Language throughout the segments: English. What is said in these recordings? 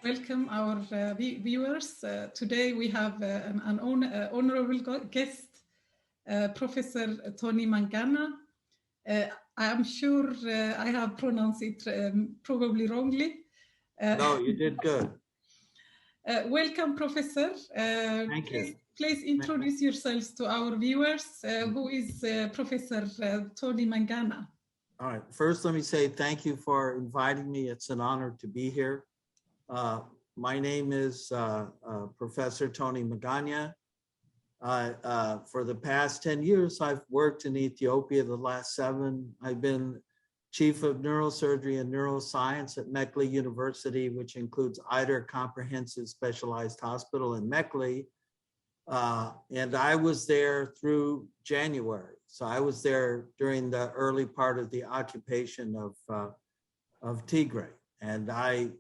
Welcome our viewers. Today we have an honorable guest, Professor Tony Magaña. I am sure I have pronounced it probably wrongly. No, you did good. Welcome, Professor. Thank you. Please introduce yourselves to our viewers. Who is Professor Tony Magaña? All right. First, let me say thank you for inviting me. It's an honor to be here. My name is Professor Tony Magaña. For the past 10 years, I've worked in Ethiopia. The last 7, I've been Chief of Neurosurgery and Neuroscience at Mekelle University, which includes Ayder Comprehensive Specialized Hospital in Mekelle. And I was there through January. So I was there during the early part of the occupation of Tigray. And I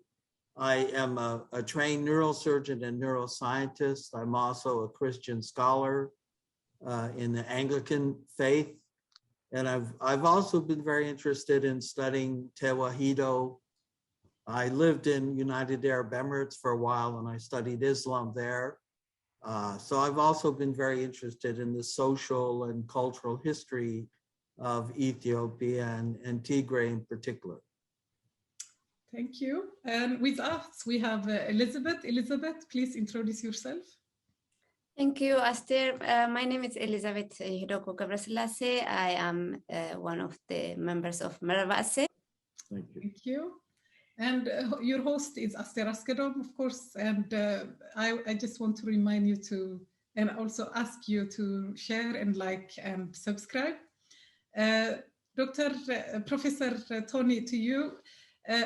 am a trained neurosurgeon and neuroscientist. I'm also a Christian scholar in the Anglican faith. And I've also been very interested in studying Yihdego. I lived in United Arab Emirates for a while and I studied Islam there. So I've also been very interested in the social and cultural history of Ethiopia and Tigray in particular. Thank you. And with us, we have Elizabeth. Elizabeth, please introduce yourself. Thank you, Aster. My name is Elizabeth Yihdego. I am one of the members of Mereba Esset. Thank you. Thank you. And your host is Aster Asgedom, of course. And I just want to remind you to, and also ask you to share and like and subscribe. Professor Tony, to you.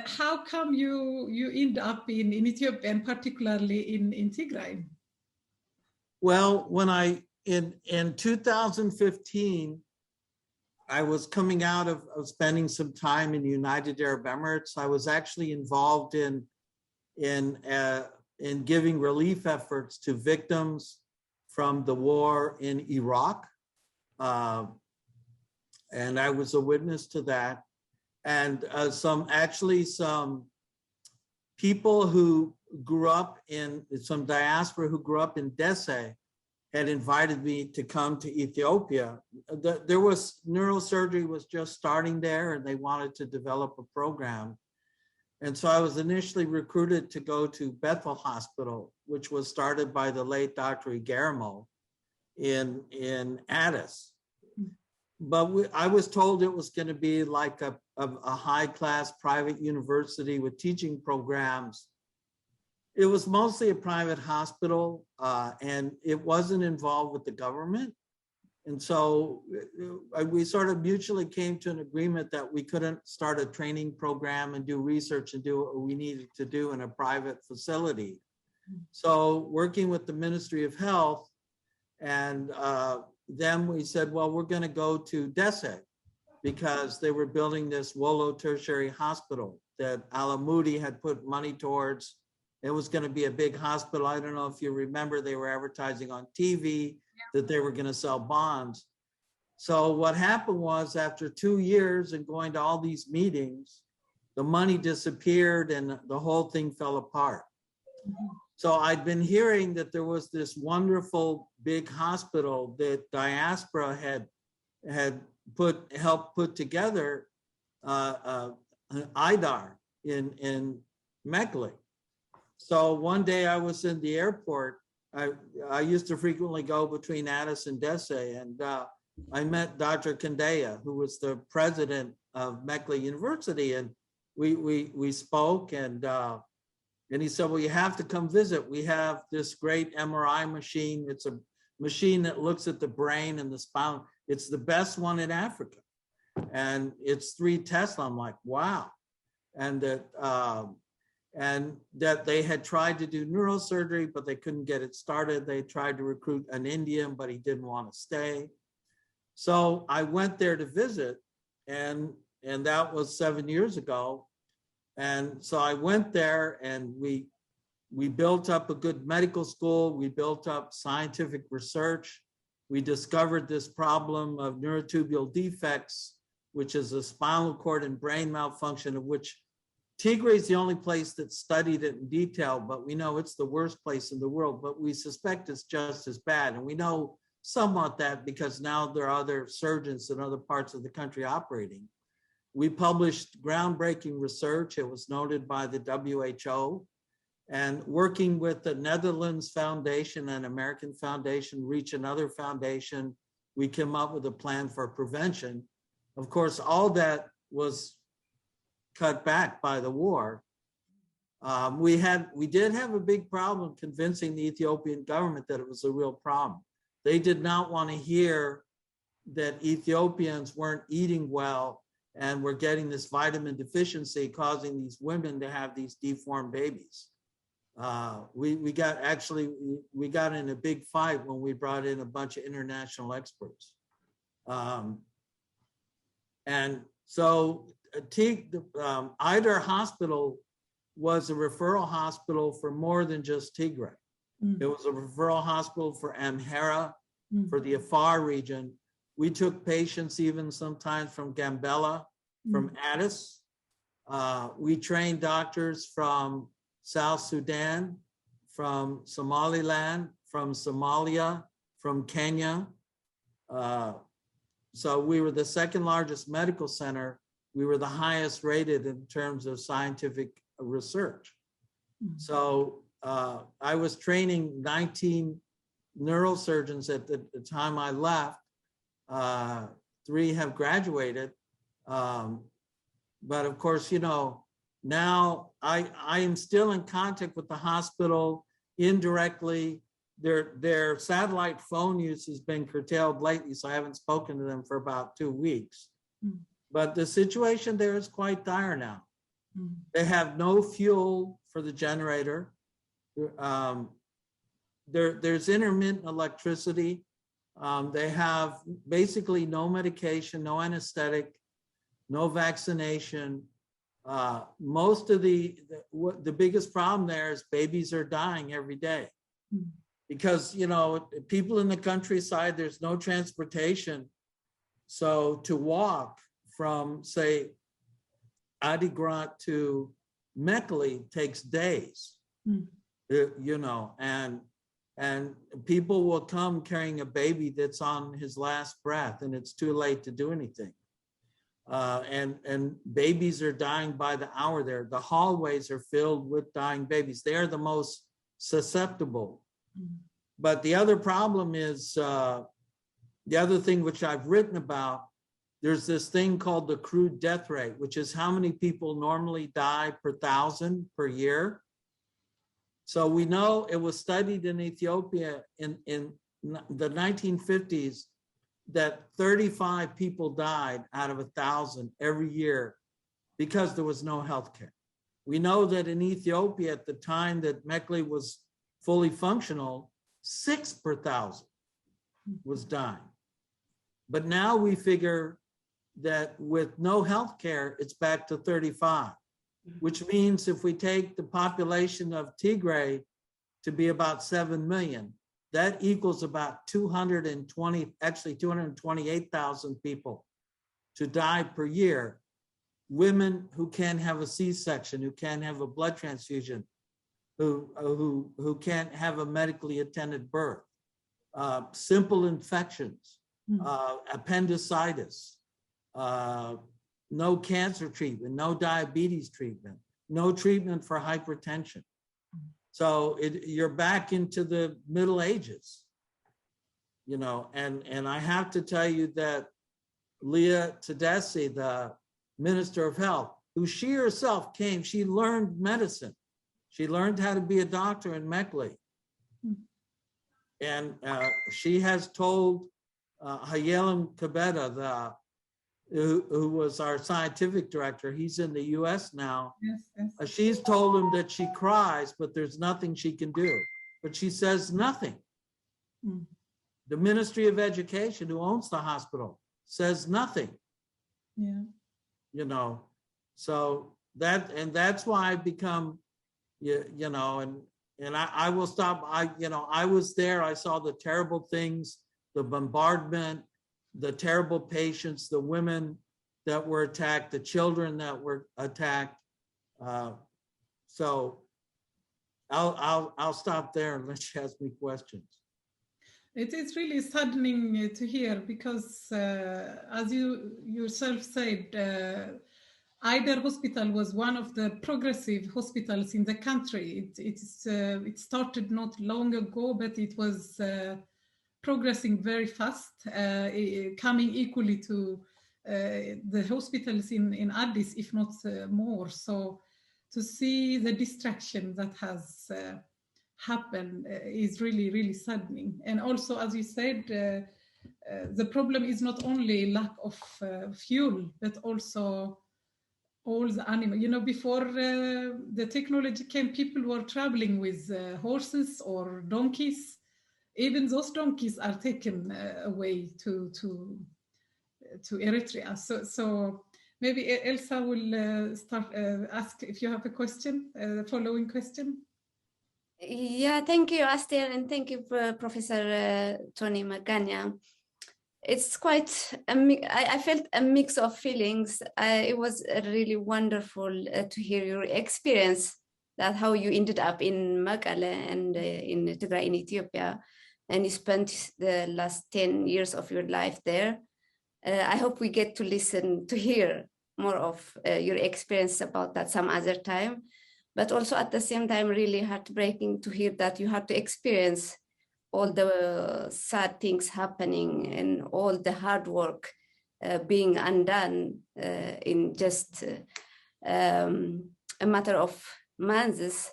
How come you end up in Ethiopia and particularly in Tigray? Well, when in 2015, I was coming out of spending some time in the United Arab Emirates. I was actually involved in giving relief efforts to victims from the war in Iraq. And I was a witness to that. And some people who grew up in some diaspora who grew up in Dese had invited me to come to Ethiopia. There was neurosurgery was just starting there and they wanted to develop a program. And so I was initially recruited to go to Bethel Hospital, which was started by the late Dr. Yihdego in Addis. But I was told it was going to be like a high-class private university with teaching programs. It was mostly a private hospital, and it wasn't involved with the government. And so we sort of mutually came to an agreement that we couldn't start a training program and do research and do what we needed to do in a private facility. So working with the Ministry of Health, and then we said, well, we're going to go to Dese because they were building this Wolo tertiary hospital that Al-Amoudi had put money towards. It was going to be a big hospital. I don't know if you remember, they were advertising on TV that they were going to sell bonds. So what happened was after 2 years and going to all these meetings, the money disappeared and the whole thing fell apart. So I'd been hearing that there was this wonderful big hospital that diaspora had helped put together, Ayder in Mekelle. So one day I was in the airport. I used to frequently go between Addis and Dese, and I met Dr. Kandaya, who was the president of Mekelle University, and we spoke and he said, well, you have to come visit. We have this great MRI machine. It's a machine that looks at the brain and the spine. It's the best one in Africa. And it's 3 Tesla. I'm like, wow. And that they had tried to do neurosurgery, but they couldn't get it started. They tried to recruit an Indian, but he didn't want to stay. So I went there to visit, and that was 7 years ago. And so I went there and we built up a good medical school. We built up scientific research. We discovered this problem of neurotubular defects, which is a spinal cord and brain malfunction of which Tigray is the only place that studied it in detail, but we know it's the worst place in the world, but we suspect it's just as bad. And we know somewhat that because now there are other surgeons in other parts of the country operating. We published groundbreaking research. It was noted by the WHO, and working with the Netherlands Foundation and American Foundation, Reach Another Foundation, we came up with a plan for prevention. Of course, all that was cut back by the war. We did have a big problem convincing the Ethiopian government that it was a real problem. They did not want to hear that Ethiopians weren't eating well and were getting this vitamin deficiency, causing these women to have these deformed babies. We got in a big fight when we brought in a bunch of international experts. And so Ayder Hospital was a referral hospital for more than just Tigray. It was a referral hospital for Amhara, for the Afar region. We took patients even sometimes from Gambela, from Addis. We trained doctors from South Sudan, from Somaliland, from Somalia, from Kenya. So we were the second largest medical center. We were the highest rated in terms of scientific research. So I was training 19 neurosurgeons at the time I left. 3 have graduated. But of course, you know, now I am still in contact with the hospital indirectly. Their satellite phone use has been curtailed lately, so I haven't spoken to them for about 2 weeks. But the situation there is quite dire now. They have no fuel for the generator. There's intermittent electricity. They have basically no medication, no anesthetic, no vaccination. Most of the biggest problem there is babies are dying every day. Because, you know, people in the countryside, there's no transportation. So to walk from, say, Adigrat to Mekelle takes days, you know, and people will come carrying a baby that's on his last breath and it's too late to do anything. And babies are dying by the hour there. The hallways are filled with dying babies. They are the most susceptible. But the other problem is, the other thing which I've written about, there's this thing called the crude death rate, which is how many people normally die per 1,000 per year. So we know it was studied in Ethiopia in the 1950s that 35 people died out of 1,000 every year because there was no healthcare. We know that in Ethiopia at the time that Mekelle was fully functional, 6 per 1,000 was dying. But now we figure that with no healthcare, it's back to 35, which means if we take the population of Tigray to be about 7 million, that equals about 228,000 people to die per year. Women who can't have a C-section, who can't have a blood transfusion, who can't have a medically attended birth, simple infections, appendicitis, no cancer treatment, no diabetes treatment, no treatment for hypertension. So you're back into the Middle Ages, you know, and I have to tell you that Leah Tedeschi, the Minister of Health, who she herself came, she learned medicine. She learned how to be a doctor in Mekelle. And she has told Hayelem Kabeda, who was our scientific director, he's in the US now. Yes. She's told him that she cries, but there's nothing she can do. But she says nothing. The Ministry of Education, who owns the hospital, says nothing. Yeah. You know, so that's why I've become, you know, and I will stop. I was there. I saw the terrible things, the bombardment, the terrible patients, the women that were attacked, the children that were attacked. So I'll stop there and let you ask me questions. It is really saddening to hear because, as you yourself said, Ayder Hospital was one of the progressive hospitals in the country. It started not long ago, but it was progressing very fast, coming equally to the hospitals in Addis, if not more. So to see the distraction that has happened is really, really saddening. And also, as you said, the problem is not only lack of fuel, but also all the animals. You know, before the technology came, people were traveling with horses or donkeys. Even those donkeys are taken away to Eritrea. So maybe Elsa will start ask if you have a question, following question. Yeah, thank you, Aster, and thank you, Professor Tony Magaña. It's quite I felt a mix of feelings. It was really wonderful to hear your experience, that how you ended up in Mekelle and in Tigray in Ethiopia, and you spent the last 10 years of your life there. I hope we get to hear more of your experience about that some other time, but also at the same time, really heartbreaking to hear that you had to experience all the sad things happening and all the hard work being undone in just a matter of months.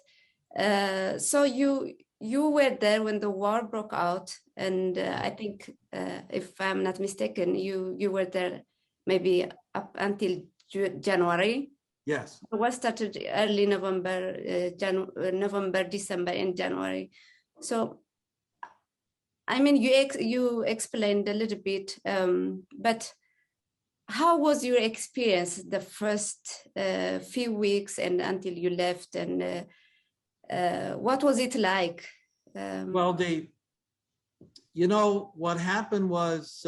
So you were there when the war broke out, and I think, if I'm not mistaken, you were there maybe up until January. Yes. The war started early November, November, December, and January. So, I mean, you explained a little bit, but how was your experience the first few weeks and until you left, and what was it like? Well, you know, what happened was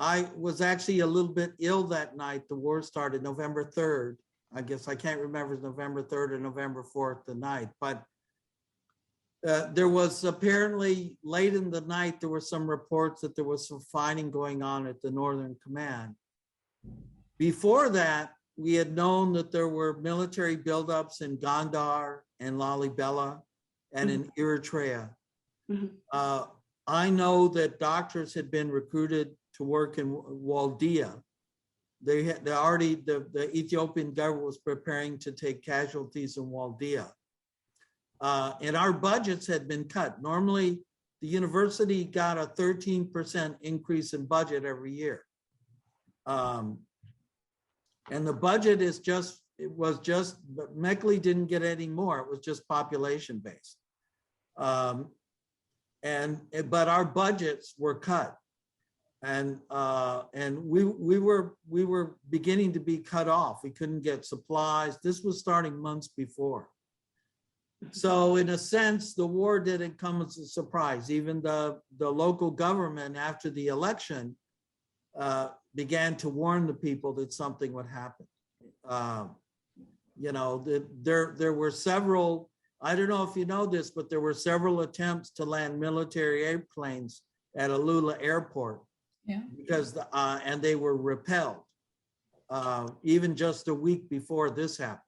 I was actually a little bit ill that night. The war started November 3rd. I guess I can't remember if it was November 3rd or November 4th, the night, but there was apparently late in the night, there were some reports that there was some fighting going on at the Northern Command. Before that, we had known that there were military buildups in Gondar and Lalibela and in Eritrea. Mm-hmm. I know that doctors had been recruited to work in Waldia. The Ethiopian government was preparing to take casualties in Waldia. And our budgets had been cut. Normally, the university got a 13% increase in budget every year. And the budget but Mekelle didn't get any more. It was just population based. But our budgets were cut. And we were beginning to be cut off. We couldn't get supplies. This was starting months before. So in a sense, the war didn't come as a surprise. Even the local government after the election began to warn the people that something would happen. You know, there were several, I don't know if you know this, but there were several attempts to land military airplanes at Alula Airport. Yeah. Because and they were repelled, even just a week before this happened.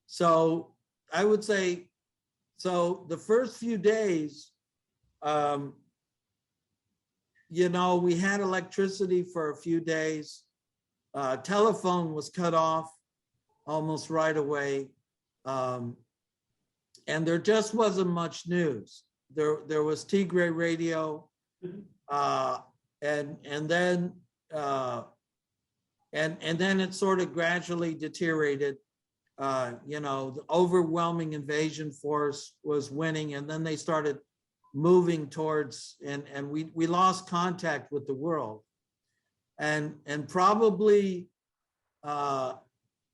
So I would say, so the first few days, you know, we had electricity for a few days. Telephone was cut off almost right away. And there just wasn't much news. There was Tigray radio, and then it sort of gradually deteriorated. You know, the overwhelming invasion force was winning, and then they started moving towards, and we lost contact with the world, and probably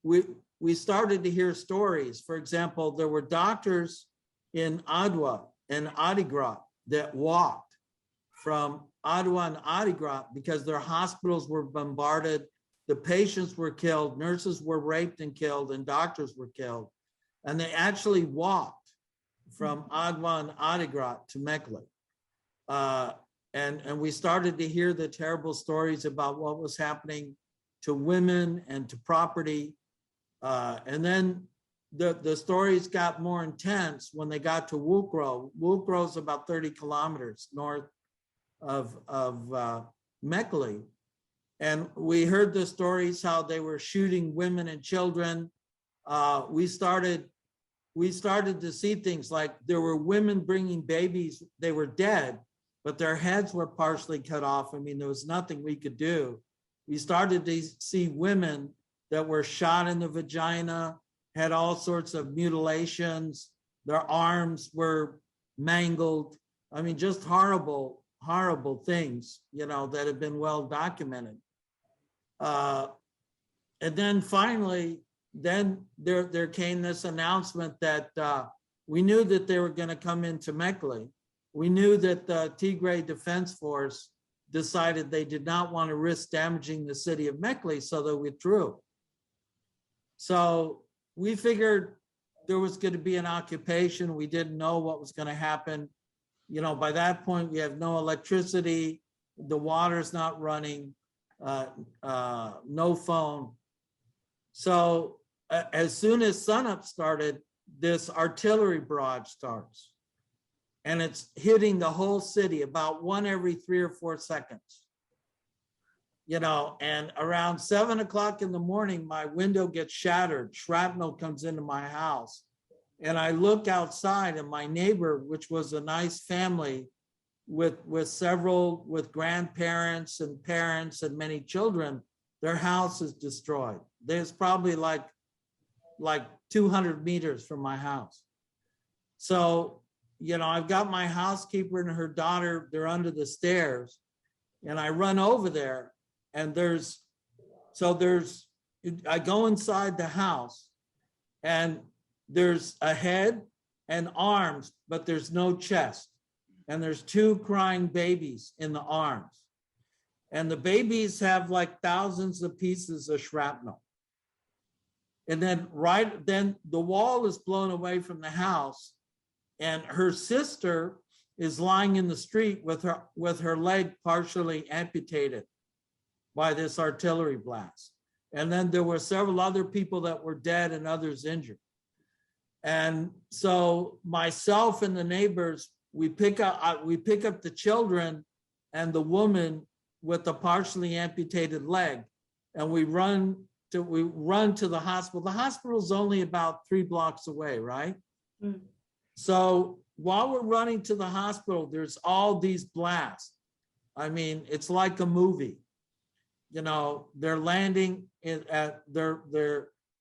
we started to hear stories. For example, there were doctors in Adwa and Adigrat that walked from Adwa and Adigrat because their hospitals were bombarded. the patients were killed, nurses were raped and killed, and doctors were killed. And they actually walked from Agwa and Adigrat to Mekelle. And we started to hear the terrible stories about what was happening to women and to property. And then the stories got more intense when they got to Wukro. Wukro is about 30 kilometers north of Mekelle. And we heard the stories how they were shooting women and children. We started to see things like there were women bringing babies. They were dead, but their heads were partially cut off. I mean, there was nothing we could do. We started to see women that were shot in the vagina, had all sorts of mutilations. Their arms were mangled. I mean, just horrible, horrible things, you know, that have been well documented. And then finally, then there came this announcement that we knew that they were going to come into Mekelle. We knew that the Tigray Defense Force decided they did not want to risk damaging the city of Mekelle, so they withdrew. So we figured there was going to be an occupation. We didn't know what was going to happen. You know, by that point, we have no electricity, the water's not running, no phone. So as soon as sunup started, this artillery barrage starts. And it's hitting the whole city, about one every 3 or 4 seconds. You know, and around 7 o'clock in the morning, my window gets shattered. Shrapnel comes into my house. And I look outside, and my neighbor, which was a nice family with grandparents and parents and many children, their house is destroyed. There's probably like 200 meters from my house. So, you know, I've got my housekeeper and her daughter, they're under the stairs, and I run over there, and I go inside the house, and there's a head and arms, but there's no chest. And there's 2 crying babies in the arms. And the babies have like thousands of pieces of shrapnel. And then then the wall is blown away from the house, and her sister is lying in the street with her leg partially amputated by this artillery blast. And then there were several other people that were dead and others injured. And so myself and the neighbors, we pick up the children and the woman with the partially amputated leg, and we run to the hospital. The hospital is only about 3 blocks away, right? Mm. So while we're running to the hospital, there's all these blasts. I mean, it's like a movie. You know, they're landing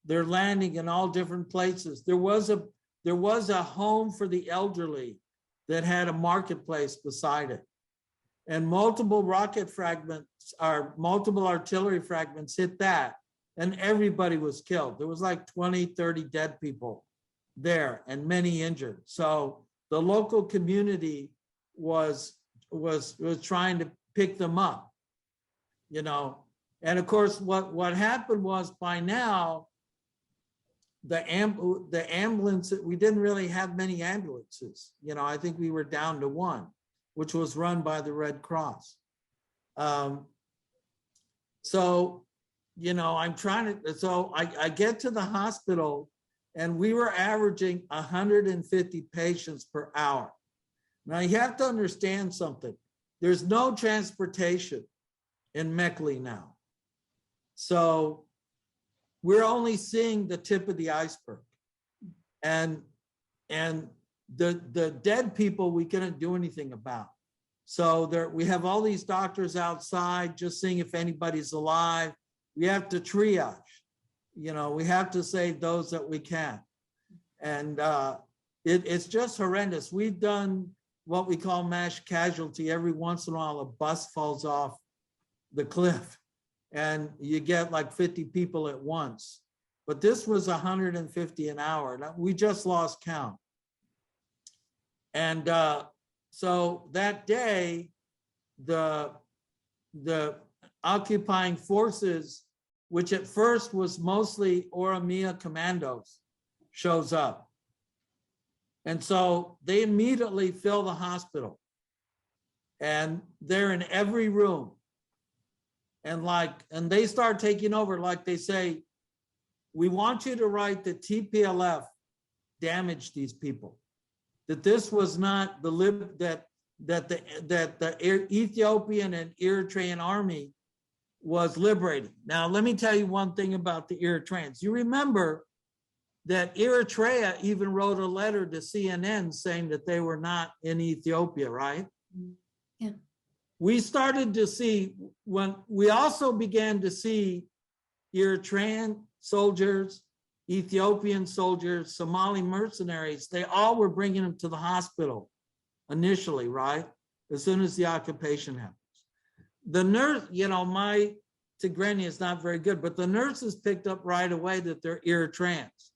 they're landing in all different places. There was a home for the elderly that had a marketplace beside it, and multiple artillery fragments hit that, and everybody was killed. There was like 20, 30 dead people there and many injured. So the local community was trying to pick them up, you know. And of course, what happened was, by now, the ambulance, we didn't really have many ambulances. You know, I think we were down to 1, which was run by the Red Cross. So, you know, I get to the hospital, and we were averaging 150 patients per hour. Now, you have to understand something. There's no transportation in Mekelle now. So we're only seeing the tip of the iceberg. And the dead people we couldn't do anything about. So we have all these doctors outside just seeing if anybody's alive. We have to triage. You know, we have to save those that we can. And it's just horrendous. We've done what we call mass casualty. Every once in a while, a bus falls off the cliff, and you get like 50 people at once. But this was 150 an hour. We just lost count. And so that day, the occupying forces which at first was mostly Oromia commandos, shows up. And so they immediately fill the hospital. And they're in every room. And they start taking over, like they say, we want you to write that TPLF damaged these people. That this was not that the Ethiopian and Eritrean army was liberating. Now, let me tell you one thing about the Eritreans. You remember that Eritrea even wrote a letter to CNN saying that they were not in Ethiopia, right? Yeah. We started to see, when we also began to see Eritrean soldiers, Ethiopian soldiers, Somali mercenaries, they all were bringing them to the hospital initially, right? As soon as the occupation happens. The nurse, my Tigray is not very good, but the nurses picked up right away that they're Eritreans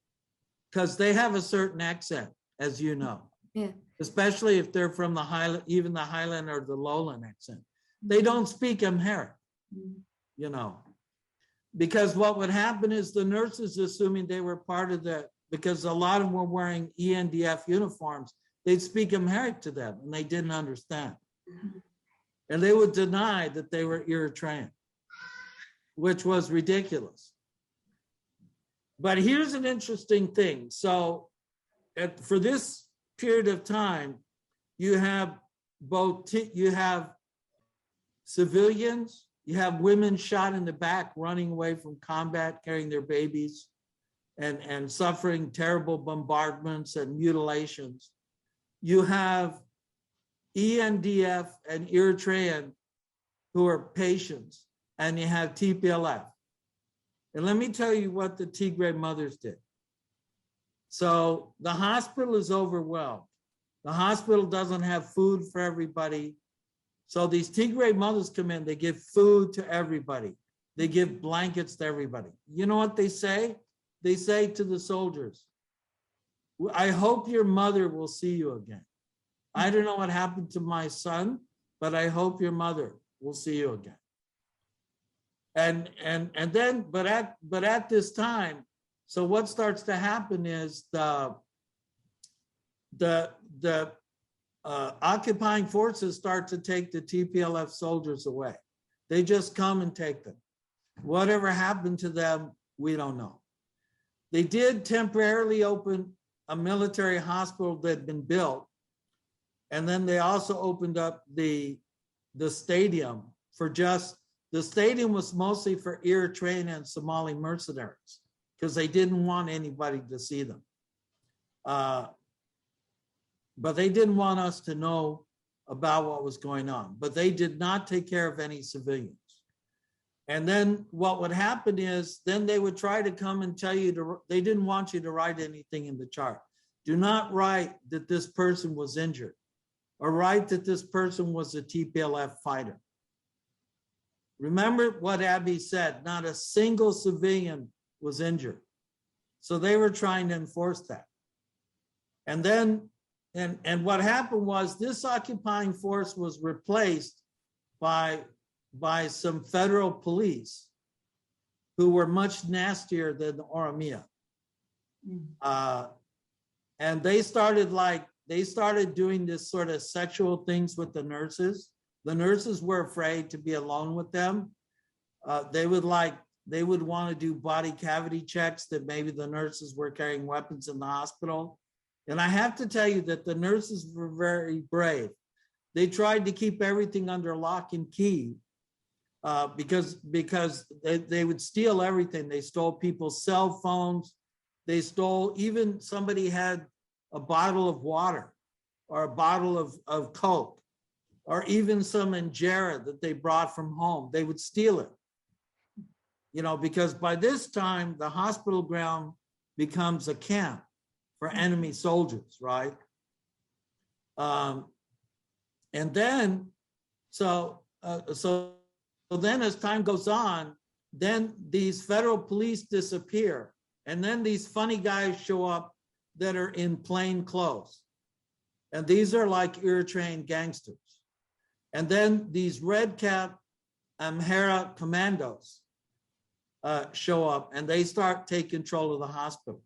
because they have a certain accent, as you know. Yeah. Especially if they're from the Highland, even the Highland or the Lowland accent. They don't speak Amharic, because what would happen is the nurses, assuming they were part of because a lot of them were wearing ENDF uniforms, they'd speak Amharic to them and they didn't understand. And they would deny that they were Eritrean, which was ridiculous. But here's an interesting thing. So for this period of time, you have you have civilians, you have women shot in the back, running away from combat, carrying their babies, and suffering terrible bombardments and mutilations. You have ENDF and Eritrean who are patients, and you have TPLF. And let me tell you what the Tigray mothers did. So the hospital is overwhelmed. The hospital doesn't have food for everybody. So these Tigray mothers come in, they give food to everybody. They give blankets to everybody. You know what they say? They say to the soldiers, I hope your mother will see you again. I don't know what happened to my son, but I hope your mother will see you again. But at this time, so what starts to happen is the occupying forces start to take the TPLF soldiers away. They just come and take them. Whatever happened to them, we don't know. They did temporarily open a military hospital that had been built. And then they also opened up the stadium the stadium was mostly for Eritrean and Somali mercenaries because they didn't want anybody to see them. But they didn't want us to know about what was going on. But they did not take care of any civilians. And then what would happen is, then they would try to come and tell you, they didn't want you to write anything in the chart. Do not write that this person was injured, or write that this person was a TPLF fighter. Remember what Abby said, not a single civilian was injured. So they were trying to enforce that. And then, and what happened was this occupying force was replaced by some federal police who were much nastier than the Oromia. And they started doing this sort of sexual things with the nurses. The nurses were afraid to be alone with them. They would want to do body cavity checks that maybe the nurses were carrying weapons in the hospital. And I have to tell you that the nurses were very brave. They tried to keep everything under lock and key because they would steal everything. They stole people's cell phones. They stole, even somebody had a bottle of water or a bottle of Coke, or even some injera that they brought from home. They would steal it, because by this time the hospital ground becomes a camp for enemy soldiers, right? And then, so then as time goes on, then these federal police disappear, and then these funny guys show up that are in plain clothes, and these are like Eritrean gangsters. And then these red cap Amhara commandos show up, and they start take control of the hospital.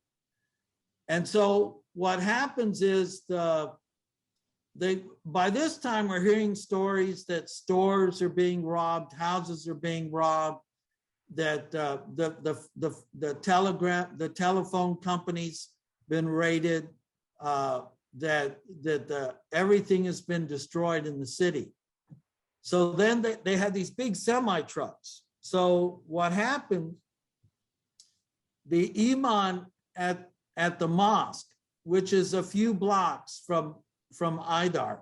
And so what happens is by this time we're hearing stories that stores are being robbed, houses are being robbed, that the telephone companies been raided, that everything has been destroyed in the city. So then they had these big semi trucks. So what happened? The imam at the mosque, which is a few blocks from Ayder,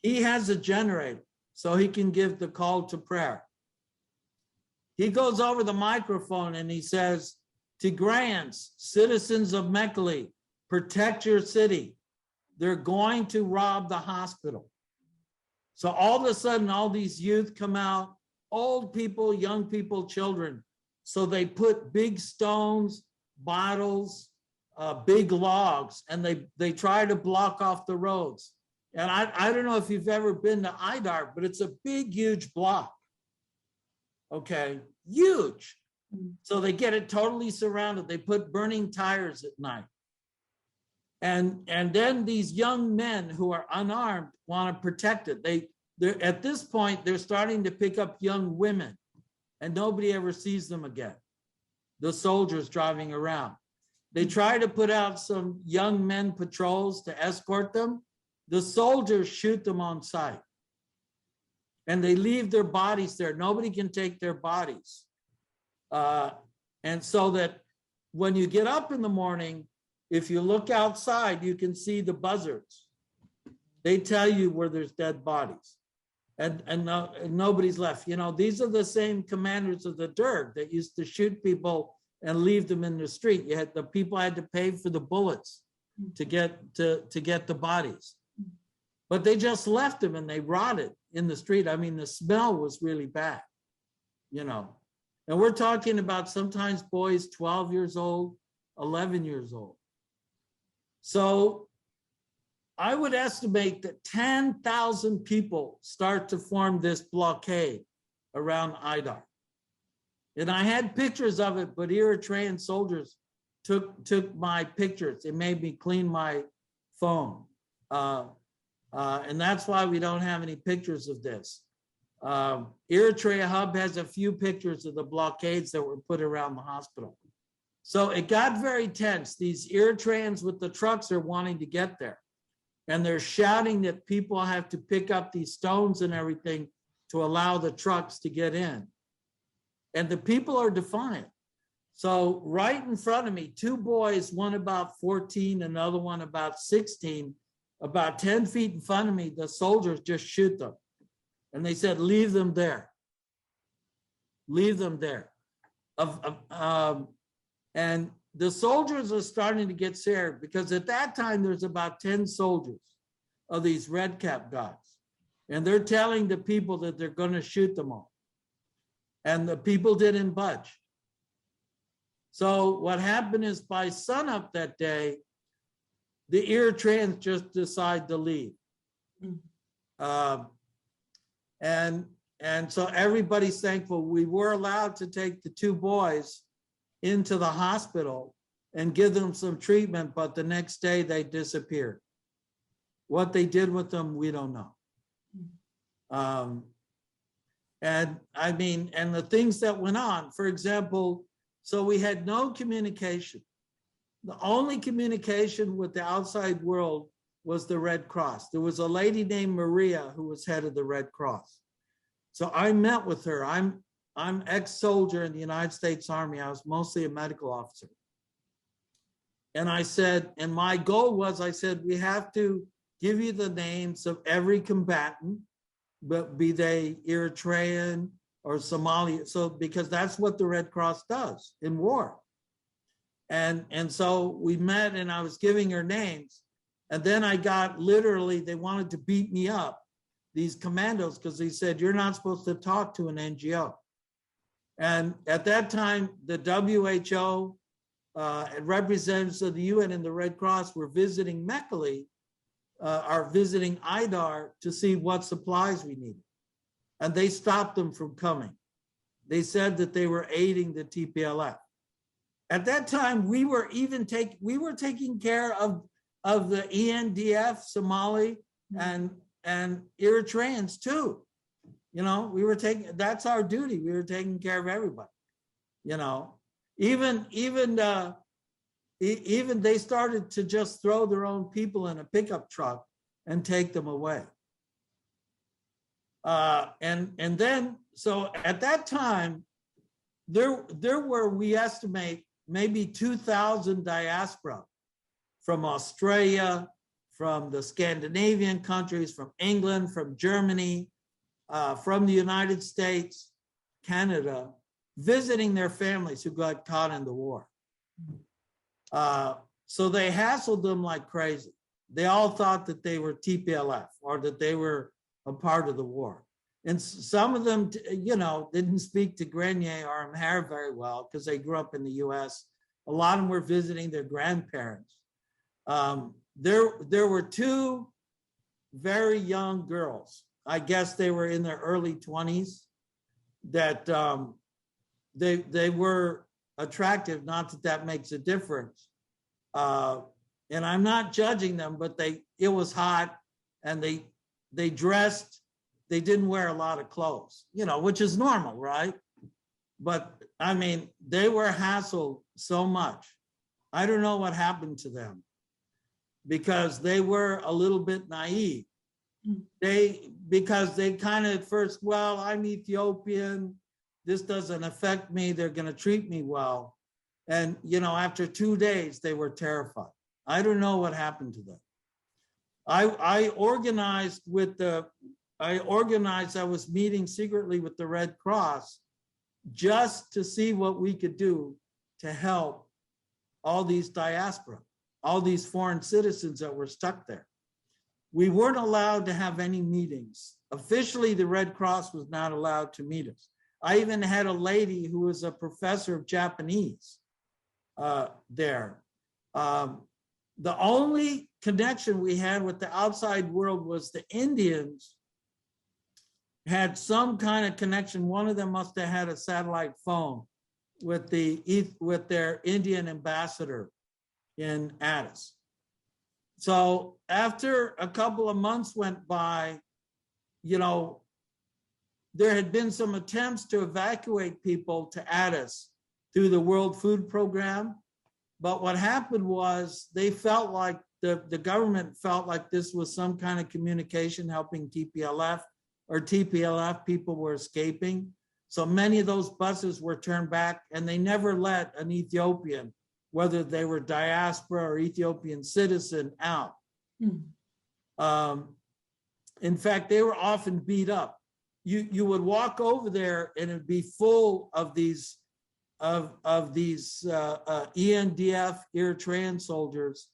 he has a generator so he can give the call to prayer. He goes over the microphone and he says, Tigrayans, citizens of Mekelle, protect your city. They're going to rob the hospital. So all of a sudden, all these youth come out, old people, young people, children. So they put big stones, bottles, big logs, and they try to block off the roads. And I don't know if you've ever been to Ayder, but it's a big, huge block. Okay, huge. So they get it totally surrounded. They put burning tires at night. And then these young men who are unarmed want to protect it. They're at this point, they're starting to pick up young women, and nobody ever sees them again. The soldiers driving around. They try to put out some young men patrols to escort them. The soldiers shoot them on sight. And they leave their bodies there. Nobody can take their bodies. And so that when you get up in the morning, if you look outside, you can see the buzzards. They tell you where there's dead bodies. And nobody's left. You know, these are the same commanders of the Derg that used to shoot people and leave them in the street. The people had to pay for the bullets to get the bodies. But they just left them and they rotted in the street. I mean, the smell was really bad, you know. And we're talking about sometimes boys 12 years old, 11 years old. So I would estimate that 10,000 people start to form this blockade around Ayder. And I had pictures of it, but Eritrean soldiers took my pictures. It made me clean my phone. And that's why we don't have any pictures of this. Eritrea Hub has a few pictures of the blockades that were put around the hospital. So it got very tense. These Eritreans with the trucks are wanting to get there. And they're shouting that people have to pick up these stones and everything to allow the trucks to get in. And the people are defiant. So right in front of me, two boys, one about 14, another one about 16, about 10 feet in front of me, the soldiers just shoot them. And they said, leave them there. Leave them there. And the soldiers are starting to get scared because at that time, there's about 10 soldiers of these red cap guys. And they're telling the people that they're going to shoot them all. And the people didn't budge. So what happened is by sunup that day, the Eritreans just decide to leave. And so everybody's thankful. We were allowed to take the two boys into the hospital and give them some treatment, but the next day they disappeared. What they did with them, we don't know. And I mean, and the things that went on, for example, so we had no communication. The only communication with the outside world was the Red Cross. There was a lady named Maria who was head of the Red Cross. So I met with her. I'm ex-soldier in the United States Army. I was mostly a medical officer. And I said, and my goal was, I said, we have to give you the names of every combatant, but be they Eritrean or Somali. So, because that's what the Red Cross does in war. And so we met and I was giving her names. And then I got literally, they wanted to beat me up, these commandos, because they said, you're not supposed to talk to an NGO. And at that time, the WHO and representatives of the UN and the Red Cross were visiting Mekelle, are visiting Ayder to see what supplies we needed. And they stopped them from coming. They said that they were aiding the TPLF. At that time, we were taking care of the ENDF, Somali, and Eritreans too. You know, that's our duty. We were taking care of everybody. You know, even they started to just throw their own people in a pickup truck and take them away. And then, so at that time, there were, we estimate, maybe 2,000 diaspora from Australia, from the Scandinavian countries, from England, from Germany, from the United States, Canada, visiting their families who got caught in the war. So they hassled them like crazy. They all thought that they were TPLF or that they were a part of the war. And some of them, you know, didn't speak Tigray or Amharic very well because they grew up in the US. A lot of them were visiting their grandparents. There were two very young girls. I guess they were in their early 20s that they were attractive, not that that makes a difference. And I'm not judging them, but it was hot and they dressed, they didn't wear a lot of clothes, you know, which is normal, right? But I mean, they were hassled so much. I don't know what happened to them because they were a little bit naive. Because they kind of at first, well, I'm Ethiopian, this doesn't affect me, they're gonna treat me well. And, you know, after 2 days, they were terrified. I don't know what happened to them. I was meeting secretly with the Red Cross just to see what we could do to help all these diaspora, all these foreign citizens that were stuck there. We weren't allowed to have any meetings. Officially, the Red Cross was not allowed to meet us. I even had a lady who was a professor of Japanese there. The only connection we had with the outside world was the Indians had some kind of connection. One of them must have had a satellite phone with their Indian ambassador in Addis. So after a couple of months went by, you know, there had been some attempts to evacuate people to Addis through the World Food Program. But what happened was they felt like the government felt like this was some kind of communication helping TPLF, or TPLF people were escaping. So many of those buses were turned back and they never let an Ethiopian, whether they were diaspora or Ethiopian citizen, out. In fact, they were often beat up. You would walk over there and it'd be full of these ENDF Eritrean soldiers,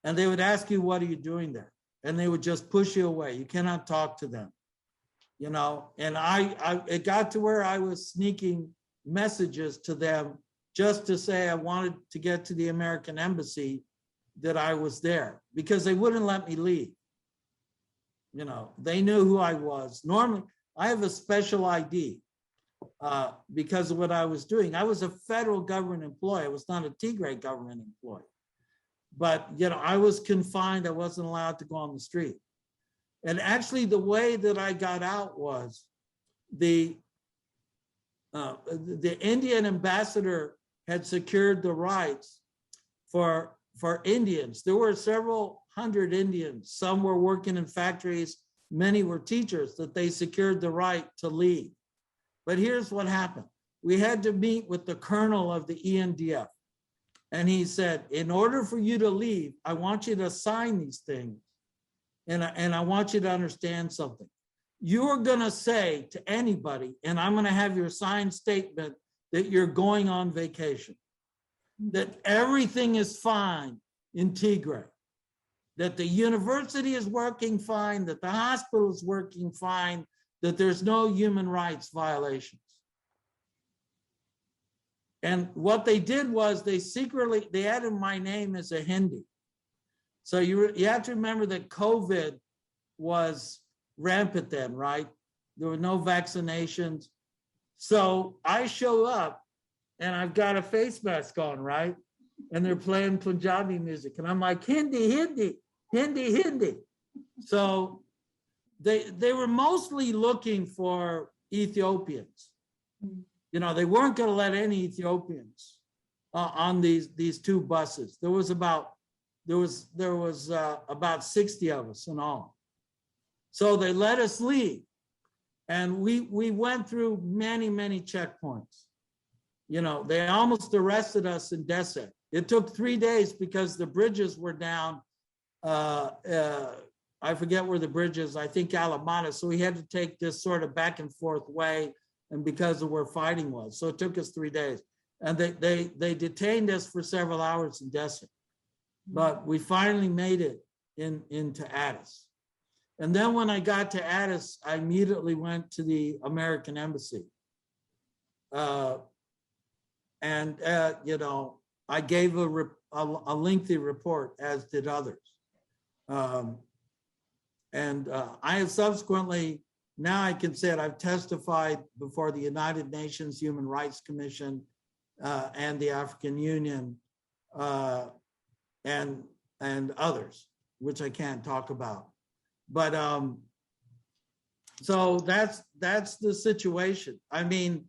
and they would ask you, what are you doing there? And they would just push you away. You cannot talk to them, you know? And it got to where I was sneaking messages to them just to say I wanted to get to the American embassy that I was there, because they wouldn't let me leave. You know, they knew who I was. Normally, I have a special ID because of what I was doing. I was a federal government employee. I was not a Tigray government employee. But, you know, I was confined. I wasn't allowed to go on the street. And actually, the way that I got out was the Indian ambassador had secured the rights for Indians. There were several hundred Indians. Some were working in factories. Many were teachers, that they secured the right to leave. But here's what happened. We had to meet with the colonel of the ENDF. And he said, in order for you to leave, I want you to sign these things. And I want you to understand something. You're gonna say to anybody, and I'm gonna have your signed statement that you're going on vacation, that everything is fine in Tigray, that the university is working fine, that the hospital is working fine, that there's no human rights violations. And what they did was they added my name as a Hindi. So you have to remember that COVID was rampant then, right? There were no vaccinations. So I show up and I've got a face mask on, right? And they're playing Punjabi music. And I'm like, Hindi, Hindi, Hindi, Hindi. So they were mostly looking for Ethiopians. You know, they weren't going to let any Ethiopians on these two buses. There was about 60 of us in all. So they let us leave. And we went through many, many checkpoints. You know, they almost arrested us in Desset. It took 3 days because the bridges were down. I forget where the bridge is, I think Alameda. So we had to take this sort of back and forth way, and because of where fighting was. So it took us 3 days. And they detained us for several hours in Desset. But we finally made it into Addis. And then when I got to Addis, I immediately went to the American embassy. You know, I gave a lengthy report, as did others. I have subsequently, now I can say it, I've testified before the United Nations Human Rights Commission and the African Union and others, which I can't talk about. But so that's the situation. I mean,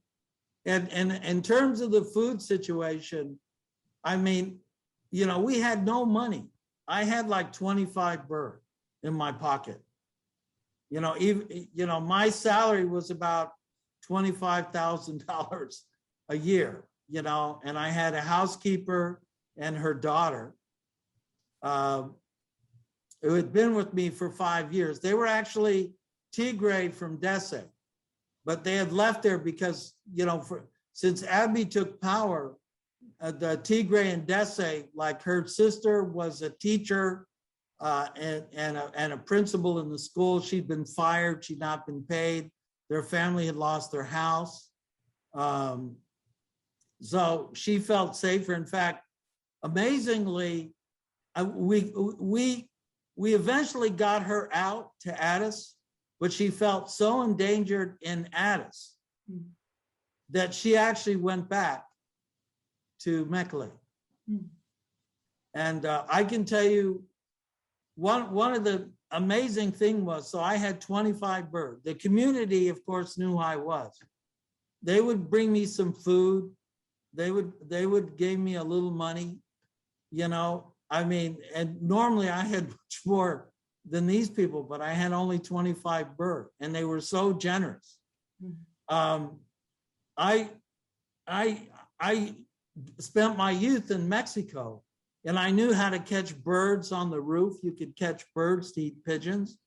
and in terms of the food situation, I mean, you know, we had no money. I had like 25 birr in my pocket. You know, even, you know, my salary was about $25,000 a year, you know, and I had a housekeeper and her daughter who had been with me for 5 years. They were actually Tigray from Desset, but they had left there because, you know, since Abiy took power, the Tigray and Desset, like her sister was a teacher and a principal in the school. She'd been fired, she'd not been paid. Their family had lost their house. So she felt safer. In fact, amazingly, we eventually got her out to Addis, but she felt so endangered in Addis that she actually went back to Mekelle. And I can tell you, one of the amazing thing was, so I had 25 birds. The community, of course, knew who I was. They would bring me some food. They would give me a little money, you know. I mean, and normally I had much more than these people, but I had only 25 birr, and they were so generous. I spent my youth in Mexico, and I knew how to catch birds on the roof. You could catch birds to eat pigeons,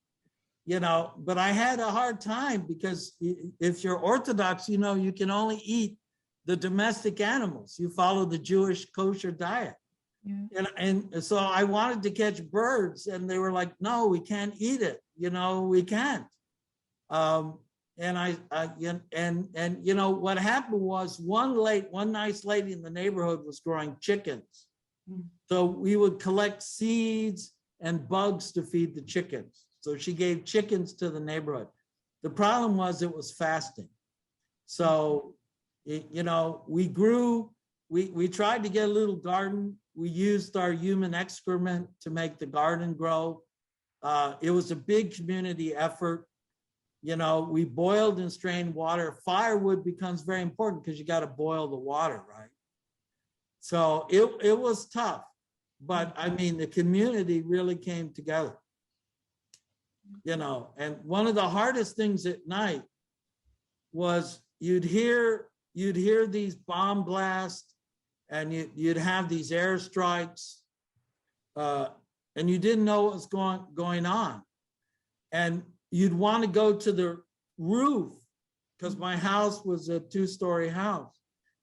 you know, but I had a hard time because if you're Orthodox, you know, you can only eat the domestic animals. You follow the Jewish kosher diet. Yeah. And so I wanted to catch birds, and they were like, no, we can't eat it. You know, we can't. And you know, what happened was one nice lady in the neighborhood was growing chickens. So we would collect seeds and bugs to feed the chickens. So she gave chickens to the neighborhood. The problem was it was fasting. So, you know, we tried to get a little garden. We used our human excrement to make the garden grow. It was a big community effort. You know, we boiled and strained water. Firewood becomes very important because you got to boil the water, right? So it was tough, but I mean, the community really came together, you know. And one of the hardest things at night was you'd hear these bomb blasts, and you'd have these airstrikes, and you didn't know what was going on. And you'd want to go to the roof, because my house was a 2-story house,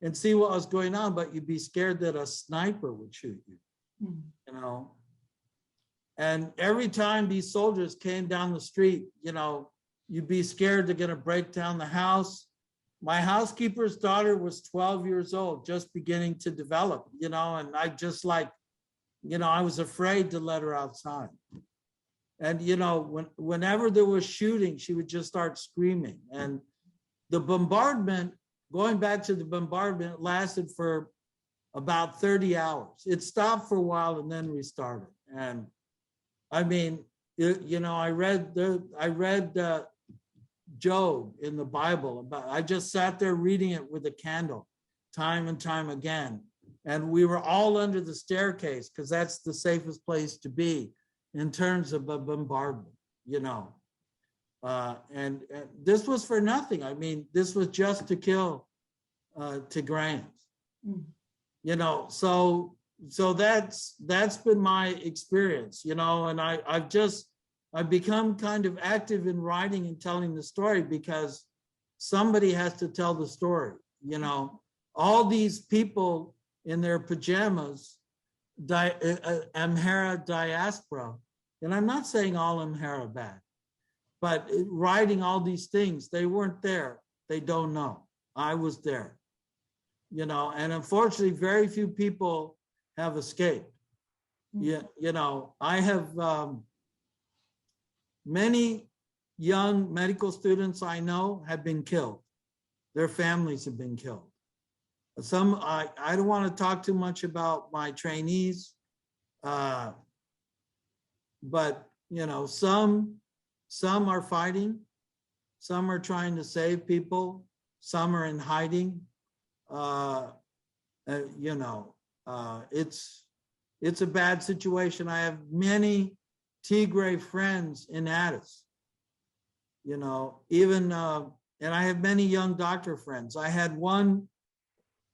and see what was going on, but you'd be scared that a sniper would shoot you, you know. And every time these soldiers came down the street, you know, you'd be scared they're going to break down the house. My housekeeper's daughter was 12 years old, just beginning to develop, you know, and I just like, you know, I was afraid to let her outside. And, you know, whenever there was shooting, she would just start screaming. And the bombardment going back to the bombardment, it lasted for about 30 hours. It stopped for a while and then restarted. And I mean, I read Job in the Bible. I just sat there reading it with a candle time and time again. And we were all under the staircase because that's the safest place to be in terms of a bombardment, and this was for nothing. I mean, this was just to kill Tigrayans, so that's been my experience, and I've become kind of active in writing and telling the story because somebody has to tell the story, all these people in their pajamas, Amhara diaspora, and I'm not saying all Amhara bad, but writing all these things, they weren't there. They don't know. I was there, and unfortunately, very few people have escaped. I have many young medical students I know have been killed. Their families have been killed. Some, I don't want to talk too much about my trainees, but some are fighting, some are trying to save people, some are in hiding. It's a bad situation. I have many Tigray friends in Addis, and I have many young doctor friends. I had one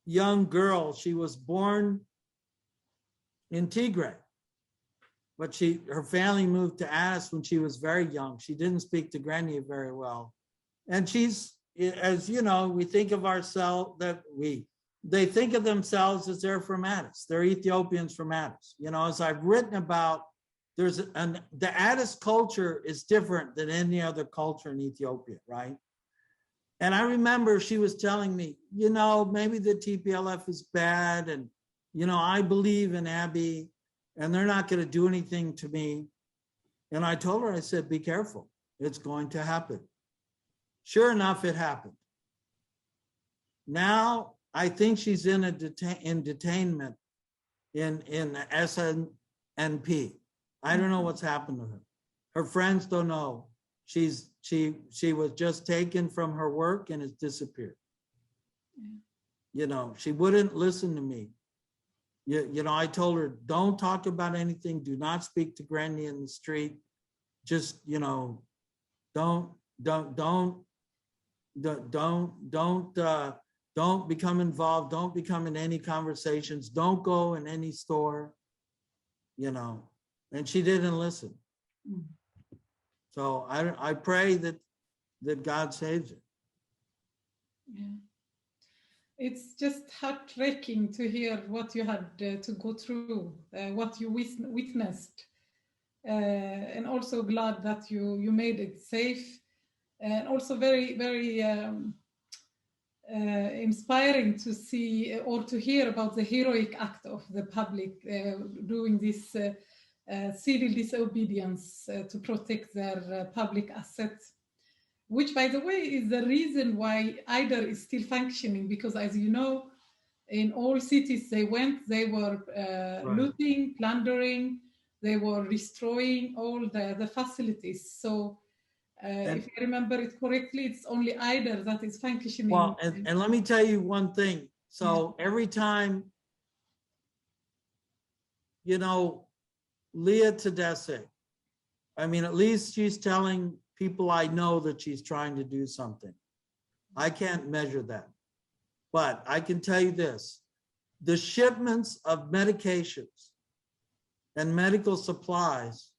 young girl, she was born in Tigray, but her family moved to Addis when she was very young. She didn't speak Tigray very well. And she's, as we think of ourselves, they think of themselves as they're from Addis. They're Ethiopians from Addis. As I've written about, the Addis culture is different than any other culture in Ethiopia, right? And I remember she was telling me, maybe the TPLF is bad, and, I believe in Abiy, and they're not going to do anything to me. And I told her, I said, be careful. It's going to happen. Sure enough, it happened. Now, I think she's in detainment in SNP. I don't know what's happened to her. Her friends don't know. She was just taken from her work and has disappeared. She wouldn't listen to me. I told her, don't talk about anything. Do not speak to Granny in the street. Just, don't become involved. Don't become in any conversations. Don't go in any store, and she didn't listen. So I pray that God saves her. Yeah. It's just heartbreaking to hear what you had to go through, what you witnessed, and also glad that you made it safe, and also very, very inspiring to see or to hear about the heroic act of the public doing this civil disobedience to protect their public assets, which, by the way, is the reason why Ayder is still functioning, because, as you know, in all cities they were looting, plundering, they were destroying all the facilities. So if I remember it correctly, it's only Ayder that is functioning. Well, and let me tell you one thing. So every time, Leah Tedesse, I mean, at least she's telling people I know that she's trying to do something. I can't measure that. But I can tell you this, the shipments of medications and medical supplies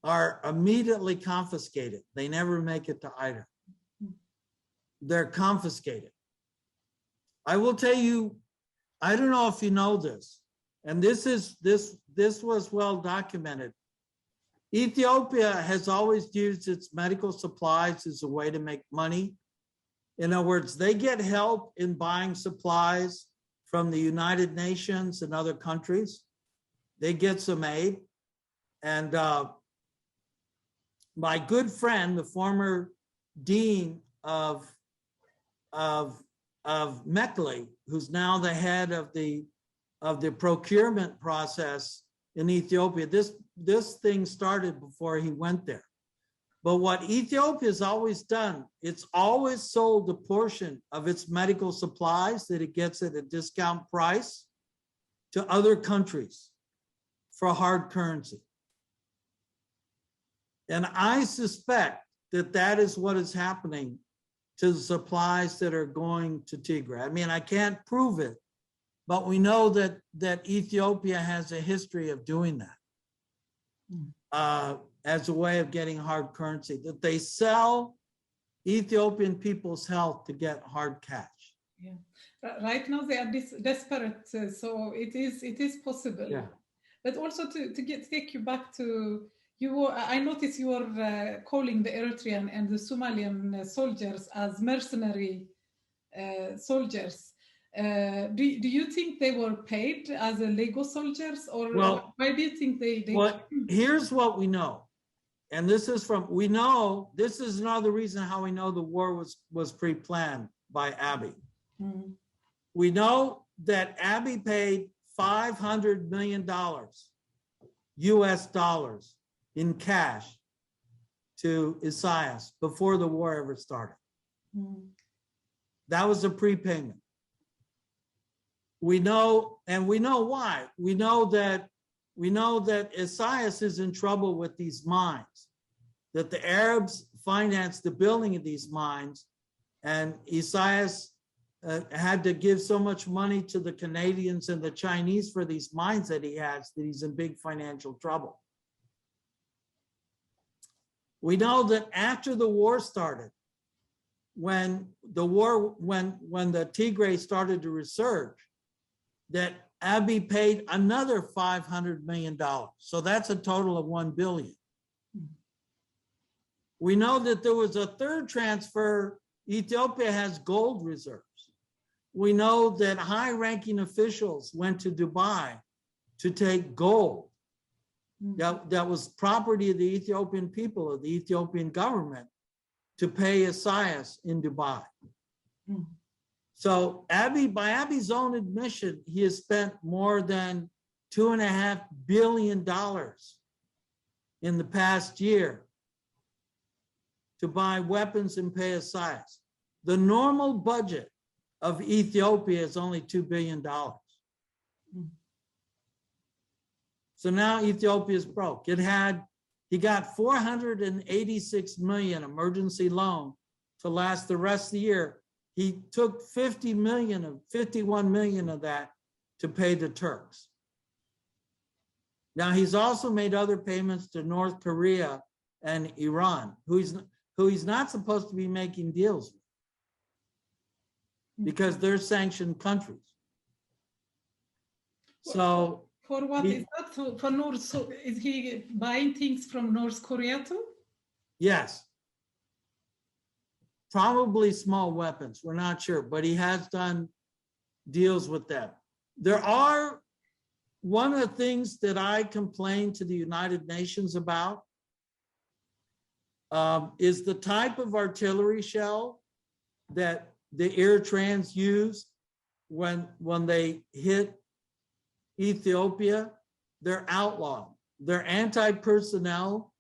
are immediately confiscated. They never make it to Ayder. They're confiscated. I will tell you, I don't know if you know this, and this was well documented. Ethiopia has always used its medical supplies as a way to make money. In other words, they get help in buying supplies from the United Nations and other countries. They get some aid. And my good friend, the former dean of of Mekelle, who's now the head of the procurement process in Ethiopia. This thing started before he went there. But what Ethiopia has always done, it's always sold a portion of its medical supplies that it gets at a discount price to other countries for hard currency. And I suspect that that is what is happening to the supplies that are going to Tigray. I mean, I can't prove it, but we know that Ethiopia has a history of doing that as a way of getting hard currency, that they sell Ethiopian people's health to get hard cash. Yeah, right now they are desperate, so it is possible. Yeah. But also to take you back to you, I noticed you were calling the Eritrean and the Somalian soldiers as mercenary soldiers. Do you think they were paid as a Lego soldiers, or why do you think they Well, here's what we know. And this is we know, this is another reason how we know the war was pre-planned by Abiy. Mm. We know that Abiy paid $500 million US dollars in cash to Isaias before the war ever started. Mm. That was a prepayment. We know, and we know why. We know that Isaias is in trouble with these mines, that the Arabs financed the building of these mines, and Isaias had to give so much money to the Canadians and the Chinese for these mines that he has, that he's in big financial trouble. We know that after the war started, when the Tigray started to resurge, that Abiy paid another $500 million. So that's a total of $1 billion. We know that there was a third transfer. Ethiopia has gold reserves. We know that high-ranking officials went to Dubai to take gold. That was property of the Ethiopian people, of the Ethiopian government, to pay Isaias in Dubai. Mm. So by Abiy's own admission, he has spent more than $2.5 billion in the past year to buy weapons and pay Isaias. The normal budget of Ethiopia is only $2 billion. So now Ethiopia is broke. He got 486 million emergency loan to last the rest of the year. He took 51 million of that to pay the Turks. Now he's also made other payments to North Korea and Iran, who he's not supposed to be making deals with, because they're sanctioned countries. So for what is that? For North? So is he buying things from North Korea too? Yes. Probably small weapons, we're not sure, but he has done deals with them. One of the things that I complained to the United Nations about is the type of artillery shell that the Eritreans use when they hit Ethiopia. They're outlawed. They're anti-personnel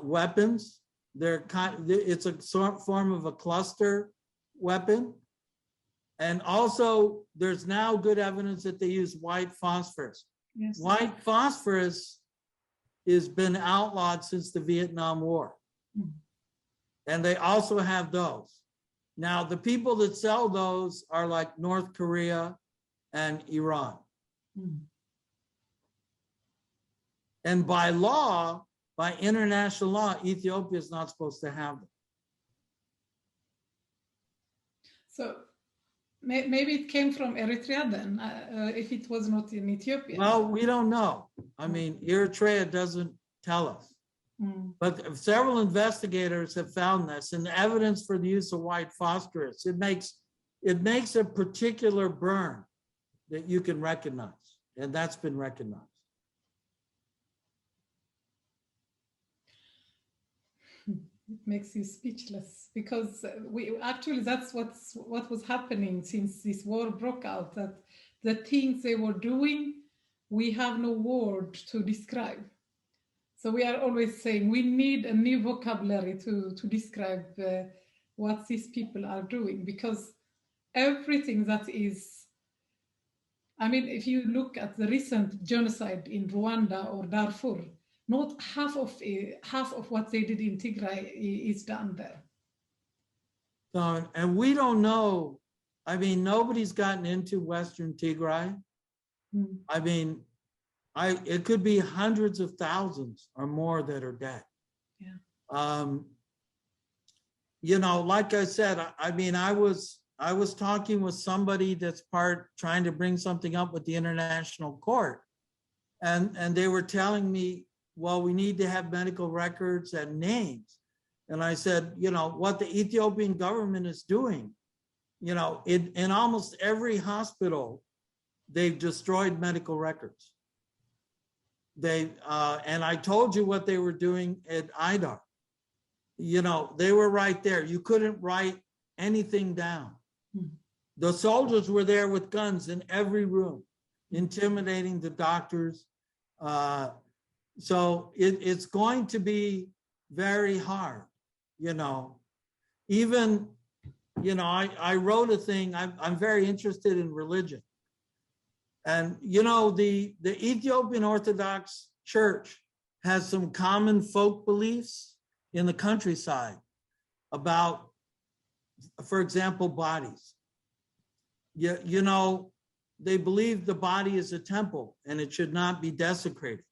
weapons. It's a form of a cluster weapon. And also there's now good evidence that they use white phosphorus. Yes. White phosphorus has been outlawed since the Vietnam War. Mm. And they also have those. Now, the people that sell those are like North Korea and Iran. Mm. And by law, by international law, Ethiopia is not supposed to have them. So maybe it came from Eritrea then, if it was not in Ethiopia. Well, we don't know. I mean, Eritrea doesn't tell us. Mm. But several investigators have found this, and the evidence for the use of white phosphorus, it makes a particular burn that you can recognize, and that's been recognized. It makes you speechless, because that's what was happening since this war broke out, that the things they were doing, we have no word to describe. So we are always saying we need a new vocabulary to describe what these people are doing, because everything that is, I mean, if you look at the recent genocide in Rwanda or Darfur, not half of what they did in Tigray is done there. So, and we don't know. I mean, nobody's gotten into Western Tigray. I mean, it could be hundreds of thousands or more that are dead. Yeah. You know, like I said, I mean, I was talking with somebody that's trying to bring something up with the International Court, and they were telling me, well, we need to have medical records and names. And I said, you know, what the Ethiopian government is doing, you know, in almost every hospital, they've destroyed medical records. And I told you what they were doing at Ayder. You know, they were right there. You couldn't write anything down. The soldiers were there with guns in every room, intimidating the doctors. So it's going to be very hard, you know. Even, you know, I wrote a thing, I'm very interested in religion. And, you know, the Ethiopian Orthodox Church has some common folk beliefs in the countryside about, for example, bodies. You know, they believe the body is a temple and it should not be desecrated.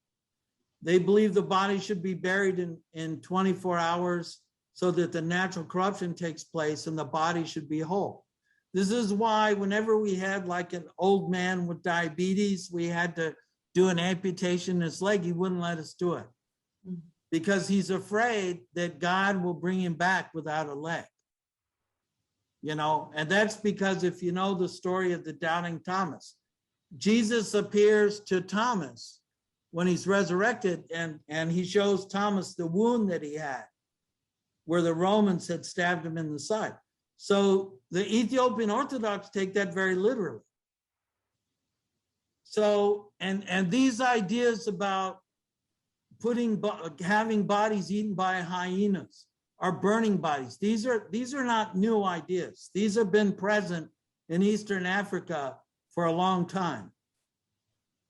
They believe the body should be buried in 24 hours so that the natural corruption takes place and the body should be whole. This is why whenever we had like an old man with diabetes, we had to do an amputation in his leg, he wouldn't let us do it because he's afraid that God will bring him back without a leg. You know, and that's because if you know the story of the doubting Thomas, Jesus appears to Thomas when he's resurrected, and he shows Thomas the wound that he had where the Romans had stabbed him in the side. So the Ethiopian Orthodox take that very literally. So, and these ideas about having bodies eaten by hyenas are burning bodies. These are not new ideas. These have been present in Eastern Africa for a long time.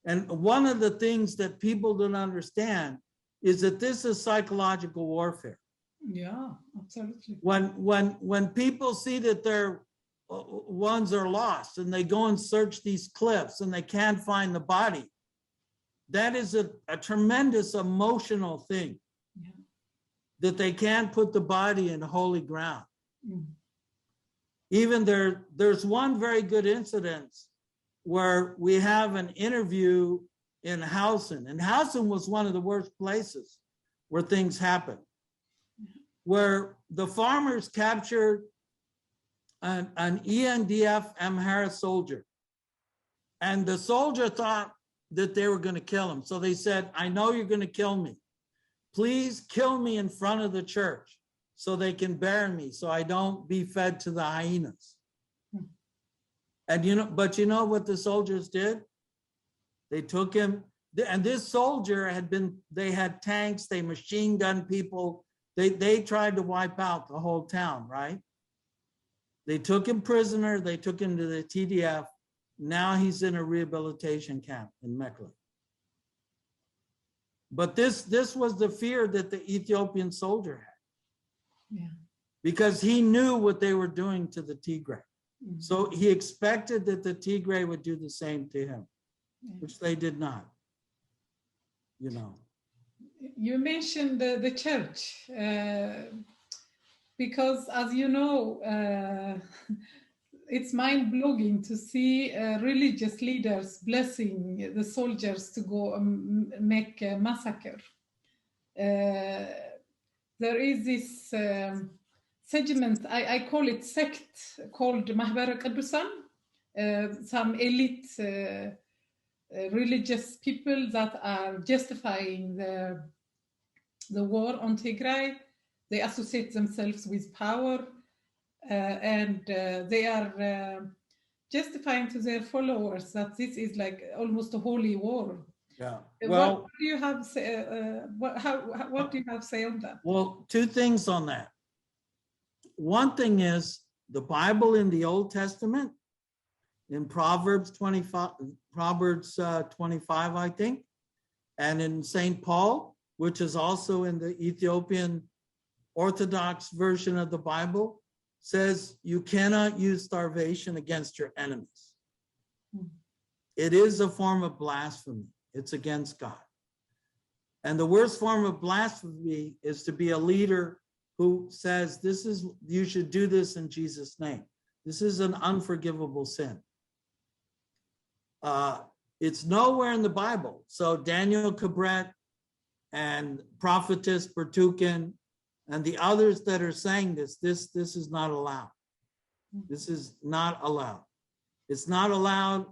And one of the things that people don't understand is that this is psychological warfare. Yeah, absolutely. When people see that their ones are lost and they go and search these cliffs and they can't find the body, that is a tremendous emotional thing. Yeah. That they can't put the body in holy ground. Even there's one very good incident where we have an interview in Hausen, and Hausen was one of the worst places where things happen, where the farmers captured an ENDF Amhara soldier, and the soldier thought that they were going to kill him. So they said, I know you're going to kill me. Please kill me in front of the church so they can bury me so I don't be fed to the hyenas. And you know what the soldiers did? They took him, and this soldier they had tanks, they machine gun people. They tried to wipe out the whole town, right? They took him prisoner, they took him to the TDF. Now he's in a rehabilitation camp in Mekelle. But this was the fear that the Ethiopian soldier had. Yeah. Because he knew what they were doing to the Tigray. So he expected that the Tigray would do the same to him, which they did not, you know. You mentioned the church, because as you know, it's mind-blowing to see religious leaders blessing the soldiers to go make a massacre. There is this segment, I call it sect, called Mahbara Qadusan, some elite religious people that are justifying the war on Tigray. they associate themselves with power, and they are justifying to their followers that this is like almost a holy war. Yeah. Well, what do you have say, what do you have say on that? Well, two things on that. One thing is the Bible in the Old Testament, in Proverbs 25, I think, and in St. Paul, which is also in the Ethiopian Orthodox version of the Bible, says you cannot use starvation against your enemies. It is a form of blasphemy. It's against God. And the worst form of blasphemy is to be a leader who says, you should do this in Jesus' name. This is an unforgivable sin. It's nowhere in the Bible. So Daniel Cabret and Prophetess Bertukin and the others that are saying this is not allowed. This is not allowed. It's not allowed.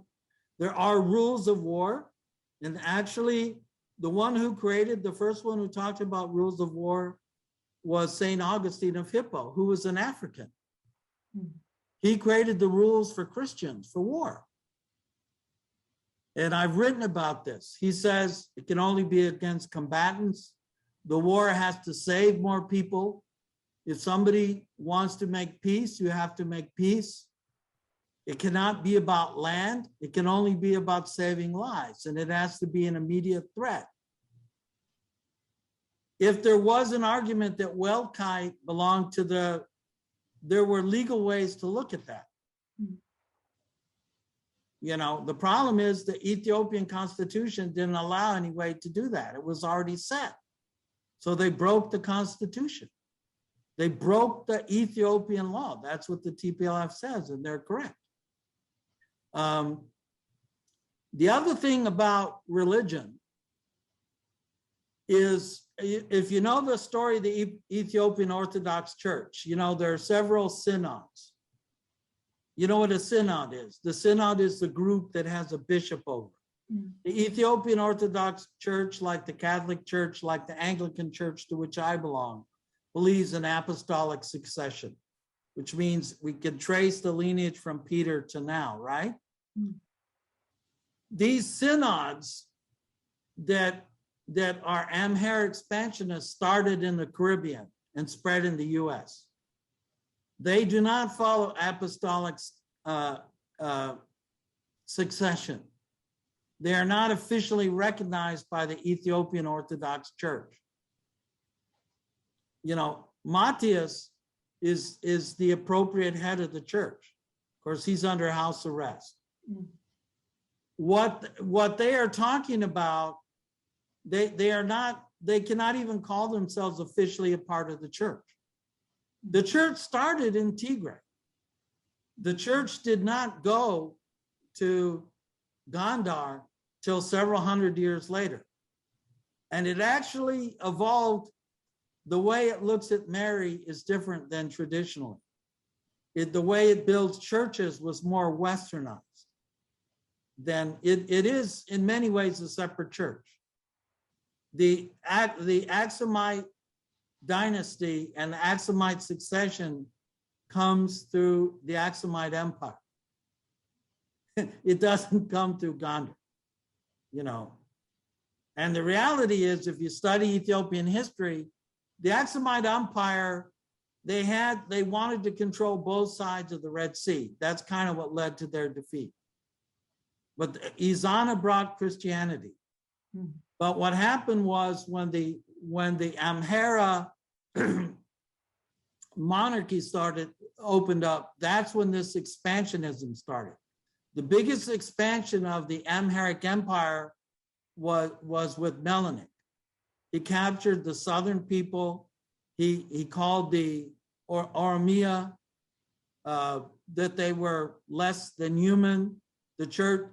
There are rules of war. And actually, the one who created, the first one who talked about rules of war was St. Augustine of Hippo, who was an African. He created the rules for Christians for war. And I've written about this. He says it can only be against combatants. The war has to save more people. If somebody wants to make peace, you have to make peace. It cannot be about land. It can only be about saving lives, and it has to be an immediate threat. If there was an argument that Weltkite belonged to there were legal ways to look at that. You know, the problem is the Ethiopian constitution didn't allow any way to do that. It was already set. So they broke the constitution. They broke the Ethiopian law. That's what the TPLF says, and they're correct. The other thing about religion is, if you know the story of the Ethiopian Orthodox Church, you know there are several synods. You know what a synod is? The synod is the group that has a bishop over. The Ethiopian Orthodox Church, like the Catholic Church, like the Anglican Church to which I belong, believes in apostolic succession, which means we can trace the lineage from Peter to now, right? These synods that are Amharic expansionists started in the Caribbean and spread in the US. They do not follow apostolic succession. They are not officially recognized by the Ethiopian Orthodox Church. You know, Matthias is the appropriate head of the church. Of course, he's under house arrest. What they are talking about, they cannot even call themselves officially a part of the church. The church started in Tigray. The church did not go to Gondar till several hundred years later. And it actually evolved. The way it looks at Mary is different than traditionally. The way it builds churches was more westernized. Then it is in many ways a separate church. The Aksumite dynasty and the Aksumite succession comes through the Aksumite Empire. It doesn't come through Gondar, you know. And the reality is, if you study Ethiopian history, the Aksumite Empire, they wanted to control both sides of the Red Sea. That's kind of what led to their defeat. But Izana brought Christianity. But what happened was when the Amhara monarchy opened up, that's when this expansionism started. The biggest expansion of the Amharic Empire was with Menelik. He captured the southern people. He called the Oromia that they were less than human. The church,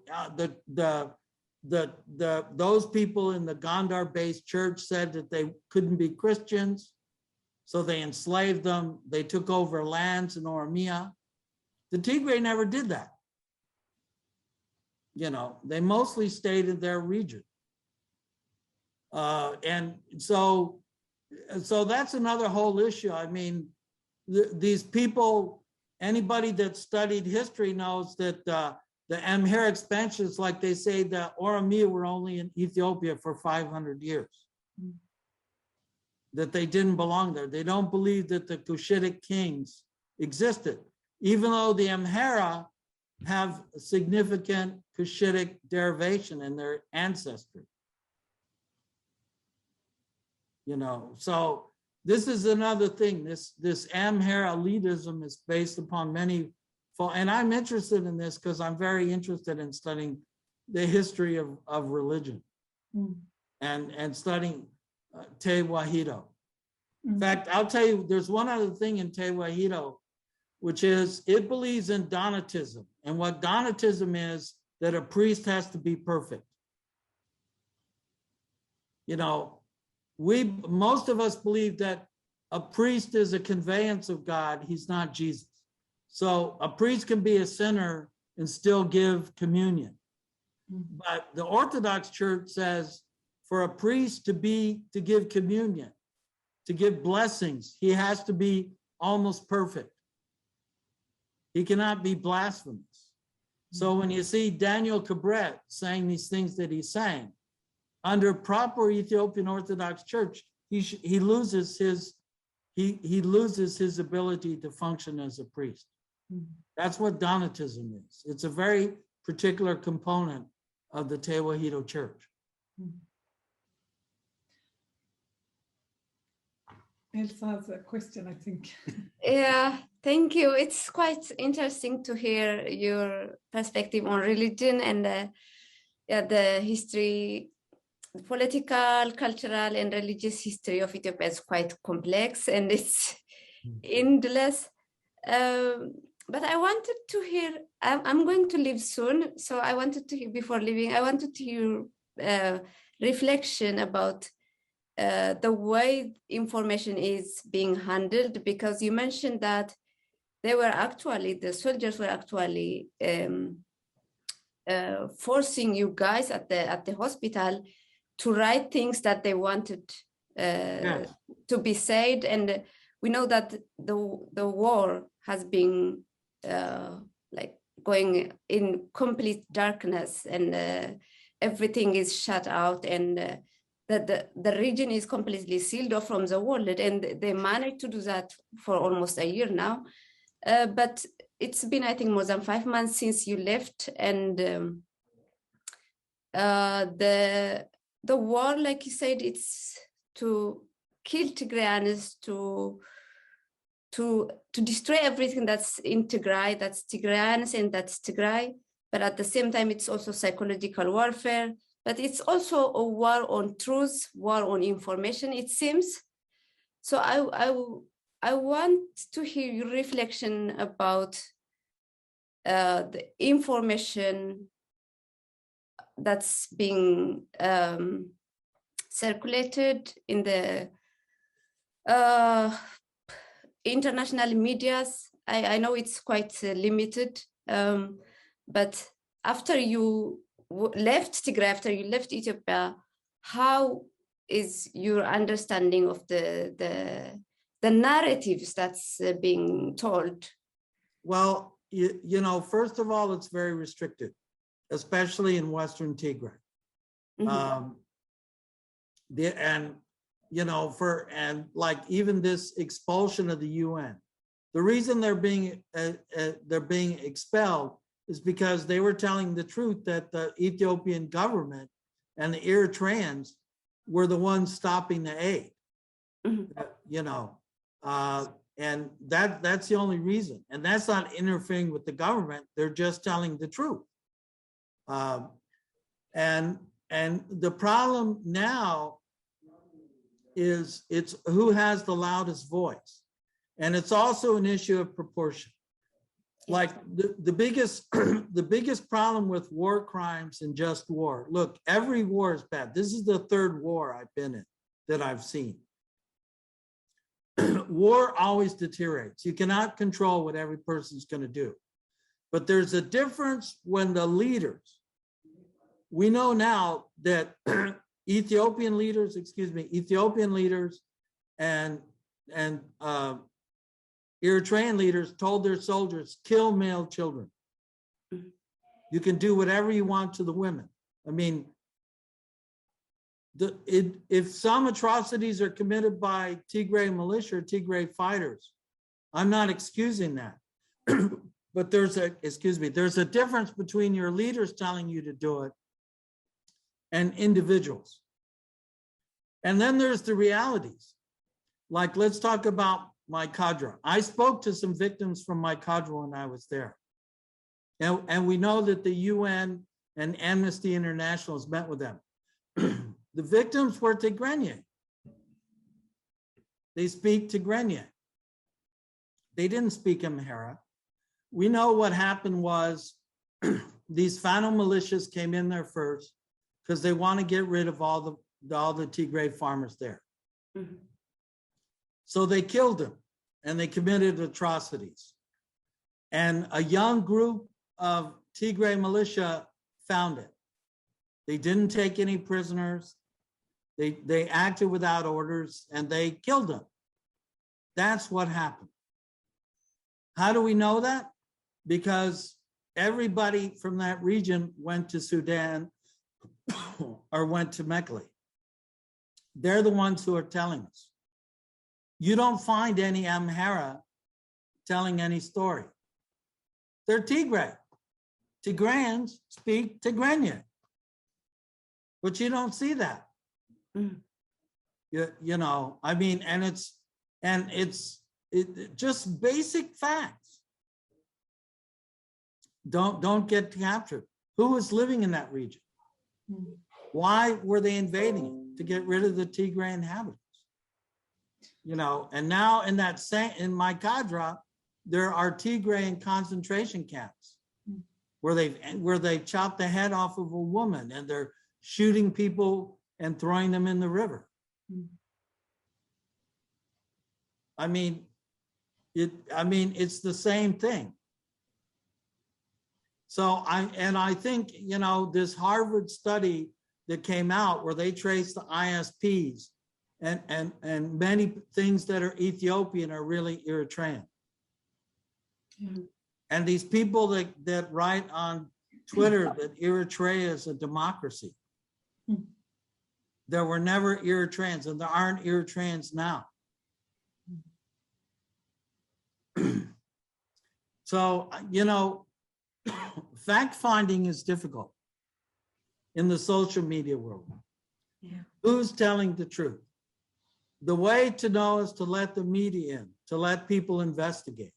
those people in the Gondar-based church said that they couldn't be Christians, so they enslaved them. They took over lands in Oromia. The Tigray never did that. You know, they mostly stayed in their region. And so So that's another whole issue. I mean, these people, anybody that studied history knows that the Amhara expansions, like they say, the Oromia were only in Ethiopia for 500 years. That they didn't belong there. They don't believe that the Cushitic kings existed, even though the Amhara have significant Cushitic derivation in their ancestry. You know, so this is another thing. This Amhara elitism is based upon many, and I'm interested in this because I'm very interested in studying the history of religion and studying Tewahedo. In fact, I'll tell you, there's one other thing in Tewahedo, which is it believes in Donatism. And what Donatism is, that a priest has to be perfect. You know, most of us believe that a priest is a conveyance of God. He's not Jesus. So a priest can be a sinner and still give communion. But the Orthodox Church says for a priest to give communion, to give blessings, he has to be almost perfect. He cannot be blasphemous. So when you see Daniel Cabret saying these things that he sang, under proper Ethiopian Orthodox Church, he loses his ability to function as a priest. That's what Donatism is. It's a very particular component of the Tewahedo Church. Elsa has a question, I think. Yeah, thank you. It's quite interesting to hear your perspective on religion and the history, the political, cultural, and religious history of Ethiopia is quite complex and it's endless. But I wanted to hear, I'm going to leave soon, so I wanted to hear, before leaving, I wanted to hear reflection about the way information is being handled, because you mentioned that the soldiers were actually forcing you guys at the hospital to write things that they wanted to be said. And we know that the war has been like going in complete darkness, and everything is shut out, and the region is completely sealed off from the world, and they managed to do that for almost a year now. But it's been, I think, more than 5 months since you left, and the war, like you said, it's to kill Tigrayans, to destroy everything that's in Tigray, that's Tigrayans and that's Tigray. But at the same time, it's also psychological warfare. But it's also a war on truth, war on information, it seems. So I want to hear your reflection about the information that's being circulated in the international medias. I know it's quite limited, but after you left Tigray, after you left Ethiopia, how is your understanding of the narratives that's being told? Well, you know, first of all, it's very restricted, especially in Western Tigray. And you know, like even this expulsion of the UN, the reason they're being expelled is because they were telling the truth that the Ethiopian government and the Eritreans were the ones stopping the aid. You know, and that's the only reason. And that's not interfering with the government. They're just telling the truth. And the problem now is it's who has the loudest voice. And it's also an issue of proportion. Like the biggest problem with war crimes and just war. Look, every war is bad. This is the third war I've been in that I've seen. War always deteriorates. You cannot control what every person's going to do. But there's a difference when the leaders, we know now that Ethiopian leaders and Eritrean leaders told their soldiers, kill male children. You can do whatever you want to the women. I mean, if some atrocities are committed by Tigray militia or Tigray fighters, I'm not excusing that. But there's a difference between your leaders telling you to do it and individuals. And then there's the realities. Like, let's talk about Mekelle. I spoke to some victims from Mekelle when I was there. And we know that the UN and Amnesty International has met with them. The victims were Tigray. They speak Tigray. They didn't speak Amhara. We know what happened was these Fano militias came in there first because they want to get rid of all the Tigray farmers there. Mm-hmm. So they killed them and they committed atrocities. And a young group of Tigray militia found it. They didn't take any prisoners. They acted without orders and they killed them. That's what happened. How do we know that? Because everybody from that region went to Sudan or went to Mekelle. They're the ones who are telling us. You don't find any Amhara telling any story. They're Tigray. Tigrayans speak Tigray. But you don't see that. Mm. You know, I mean, and it's just basic facts. Don't get captured. Who was living in that region? Mm. Why were they invading it? To get rid of the Tigray inhabitants. You know, and now in Mekelle, there are Tigrayan concentration camps where they've chopped the head off of a woman and they're shooting people and throwing them in the river. I mean, it's the same thing. So I think, you know, this Harvard study that came out where they traced the ISPs and many things that are Ethiopian are really Eritrean. Mm-hmm. And these people that write on Twitter that Eritrea is a democracy. Mm-hmm. There were never Eritreans and there aren't Eritreans now. Mm-hmm. So, you know, fact finding is difficult in the social media world. Yeah. Who's telling the truth? The way to know is to let the media in, to let people investigate,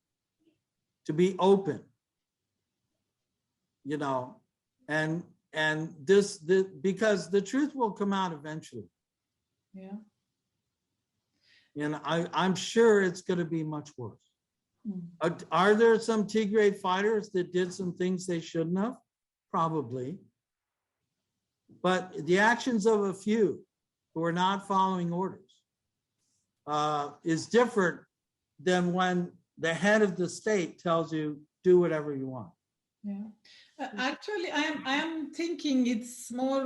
to be open, you know, and because the truth will come out eventually. Yeah. And I'm sure it's going to be much worse. Mm. Are there some Tigray fighters that did some things they shouldn't have? Probably. But the actions of a few who are not following orders is different than when the head of the state tells you, do whatever you want. Yeah. Actually, I am thinking it's more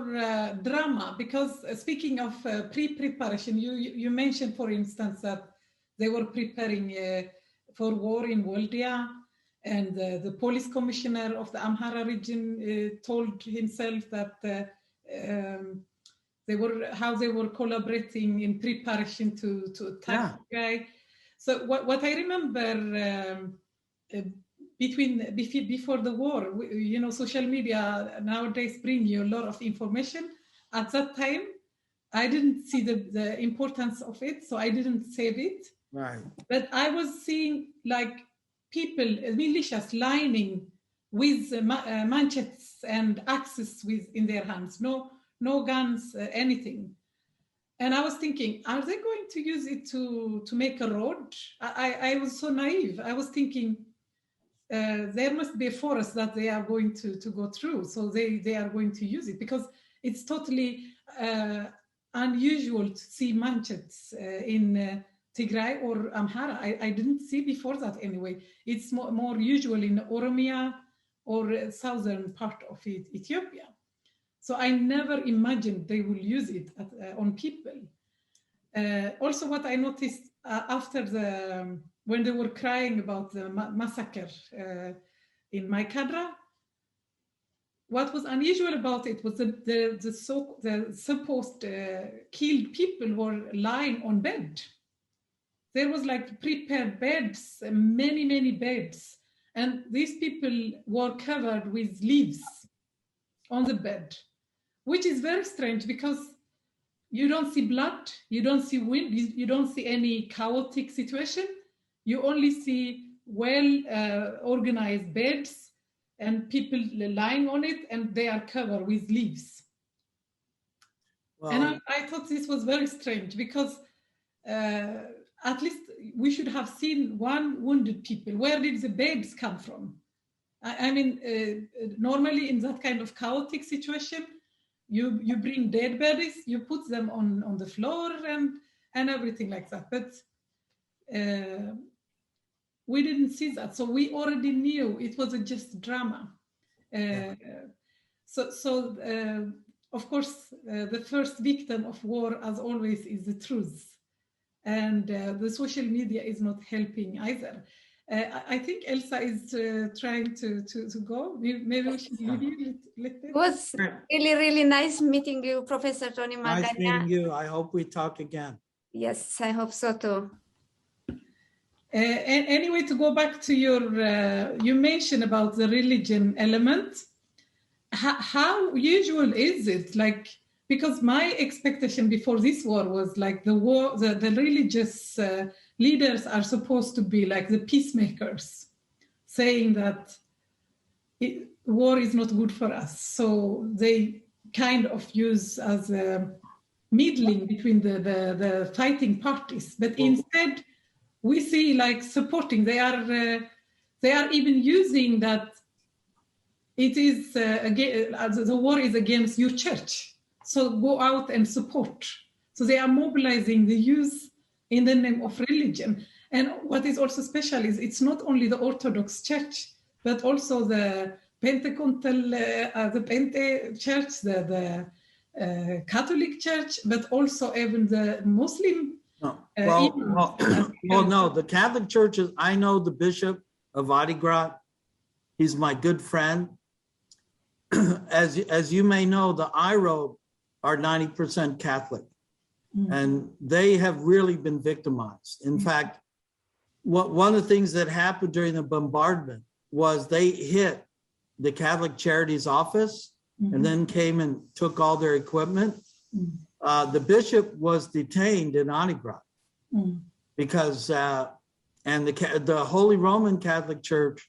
drama because speaking of pre-preparation, you mentioned, for instance, that they were preparing for war in Waldia, and the police commissioner of the Amhara region told himself that they were collaborating in preparation to attack the guy. So what I remember before the war, you know, social media nowadays bring you a lot of information. At that time, I didn't see the importance of it, so I didn't save it. Right. But I was seeing like people, militias lining with manchettes and axes in their hands. No guns, anything. And I was thinking, are they going to use it to make a road? I was so naive. I was thinking there must be a forest that they are going to go through. So they are going to use it because it's totally unusual to see manchettes in Tigray or Amhara. I didn't see before that anyway. It's more usual in Oromia or southern part of Ethiopia. So I never imagined they will use it on people. Also, what I noticed after when they were crying about the massacre in Magana, what was unusual about it was the supposed killed people were lying on bed. There was like prepared beds, many beds, and these people were covered with leaves on the bed, which is very strange because you don't see blood, you don't see wind, you don't see any chaotic situation. You only see well-organized beds and people lying on it, and they are covered with leaves. Well, and I thought this was very strange because at least we should have seen one wounded people. Where did the beds come from? I mean, normally in that kind of chaotic situation, you bring dead bodies, you put them on the floor and everything like that. But we didn't see that. So we already knew it was just drama. So of course, the first victim of war, as always, is the truth. And the social media is not helping either. I think Elsa is trying to go. Maybe we should leave you. It was really nice meeting you, Professor Tony Magaña. Nice meeting you. I hope we talk again. Yes, I hope so too. Anyway, to go back to your, you mentioned about the religion element. How usual is it? Like, because my expectation before this war was like the religious leaders are supposed to be like the peacemakers, saying that war is not good for us. So they kind of use as a middling between the fighting parties. But instead, we see like supporting. They are even using that it is the war is against your church. So go out and support. So they are mobilizing the youth in the name of religion. And what is also special is it's not only the Orthodox Church, but also the Pentecostal, the Pente Church, the Catholic Church, but also even the Muslim. No. No, the Catholic Church is, I know the Bishop of Ayder. He's my good friend. As you may know, the IRO are 90% Catholic, and they have really been victimized. In fact, one of the things that happened during the bombardment was they hit the Catholic Charities office and then came and took all their equipment. The bishop was detained in Ayder because, and the Holy Roman Catholic Church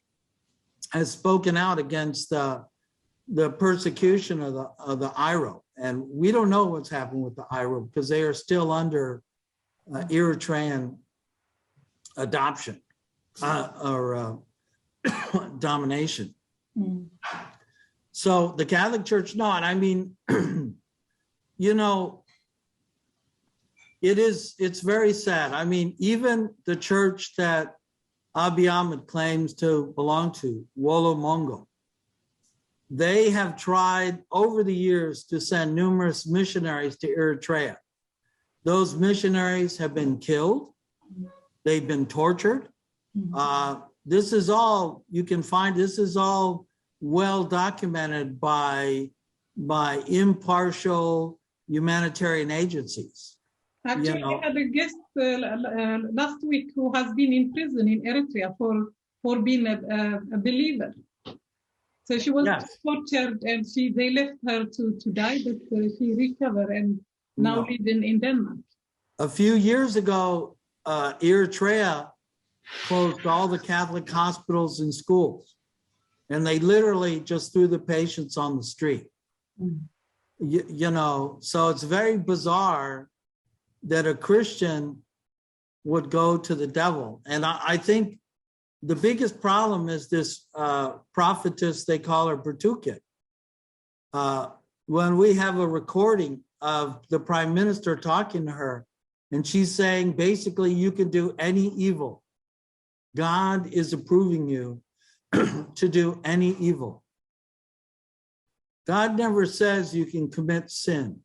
has spoken out against the persecution of the IRO. And we don't know what's happened with the IRO because they are still under Eritrean adoption or domination. So the Catholic Church, not. I mean, you know, it's very sad. I mean, even the church that Abiy Ahmed claims to belong to, Wolo Mongo, they have tried over the years to send numerous missionaries to Eritrea. Those missionaries have been killed. They've been tortured. This is all, you can find, this is all well documented by impartial humanitarian agencies. Actually, I had a guest last week who has been in prison in Eritrea for being a believer. So she was tortured, and they left her to die, but she recovered and now lives in Denmark. A few years ago, Eritrea closed all the Catholic hospitals and schools, and they literally just threw the patients on the street. You know, so it's very bizarre that a Christian would go to the devil. And I think the biggest problem is this prophetess, they call her Bertuket. When we have a recording of the prime minister talking to her, and she's saying, basically, you can do any evil. God is approving you to do any evil. God never says you can commit sin.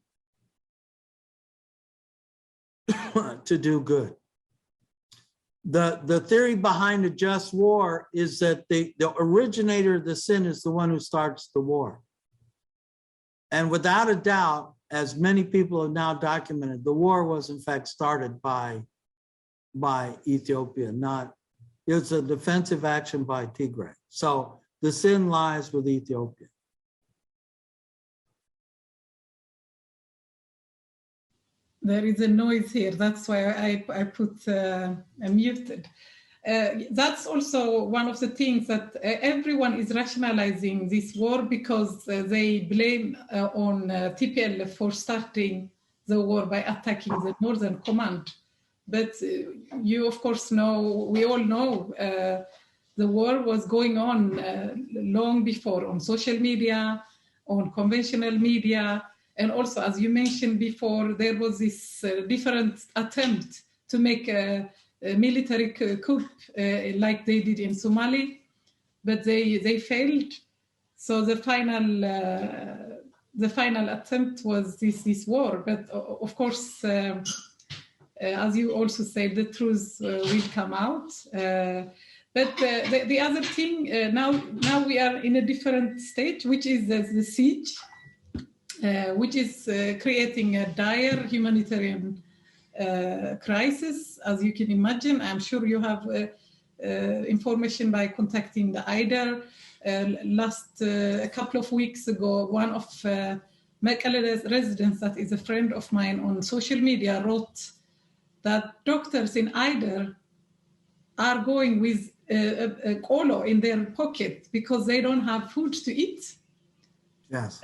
to do good. The theory behind a just war is that the originator of the sin is the one who starts the war. And without a doubt, as many people have now documented, the war was in fact started by Ethiopia, it's a defensive action by Tigray. So the sin lies with Ethiopia. There is a noise here. That's why I put muted. That's also one of the things that everyone is rationalizing this war because they blame on TPLF for starting the war by attacking the Northern Command. But you, of course, know, we all know the war was going on long before on social media, on conventional media, and also, as you mentioned before, there was this different attempt to make a military coup like they did in Somalia, but they failed. So the final attempt was this war. But of course, as you also said, the truth will come out. But the other thing, now we are in a different stage, which is the siege, which is creating a dire humanitarian crisis, as you can imagine. I'm sure you have information by contacting the Ayder. A couple of weeks ago, one of Mekelle residents that is a friend of mine on social media wrote that doctors in Ayder are going with a colo in their pocket because they don't have food to eat. Yes.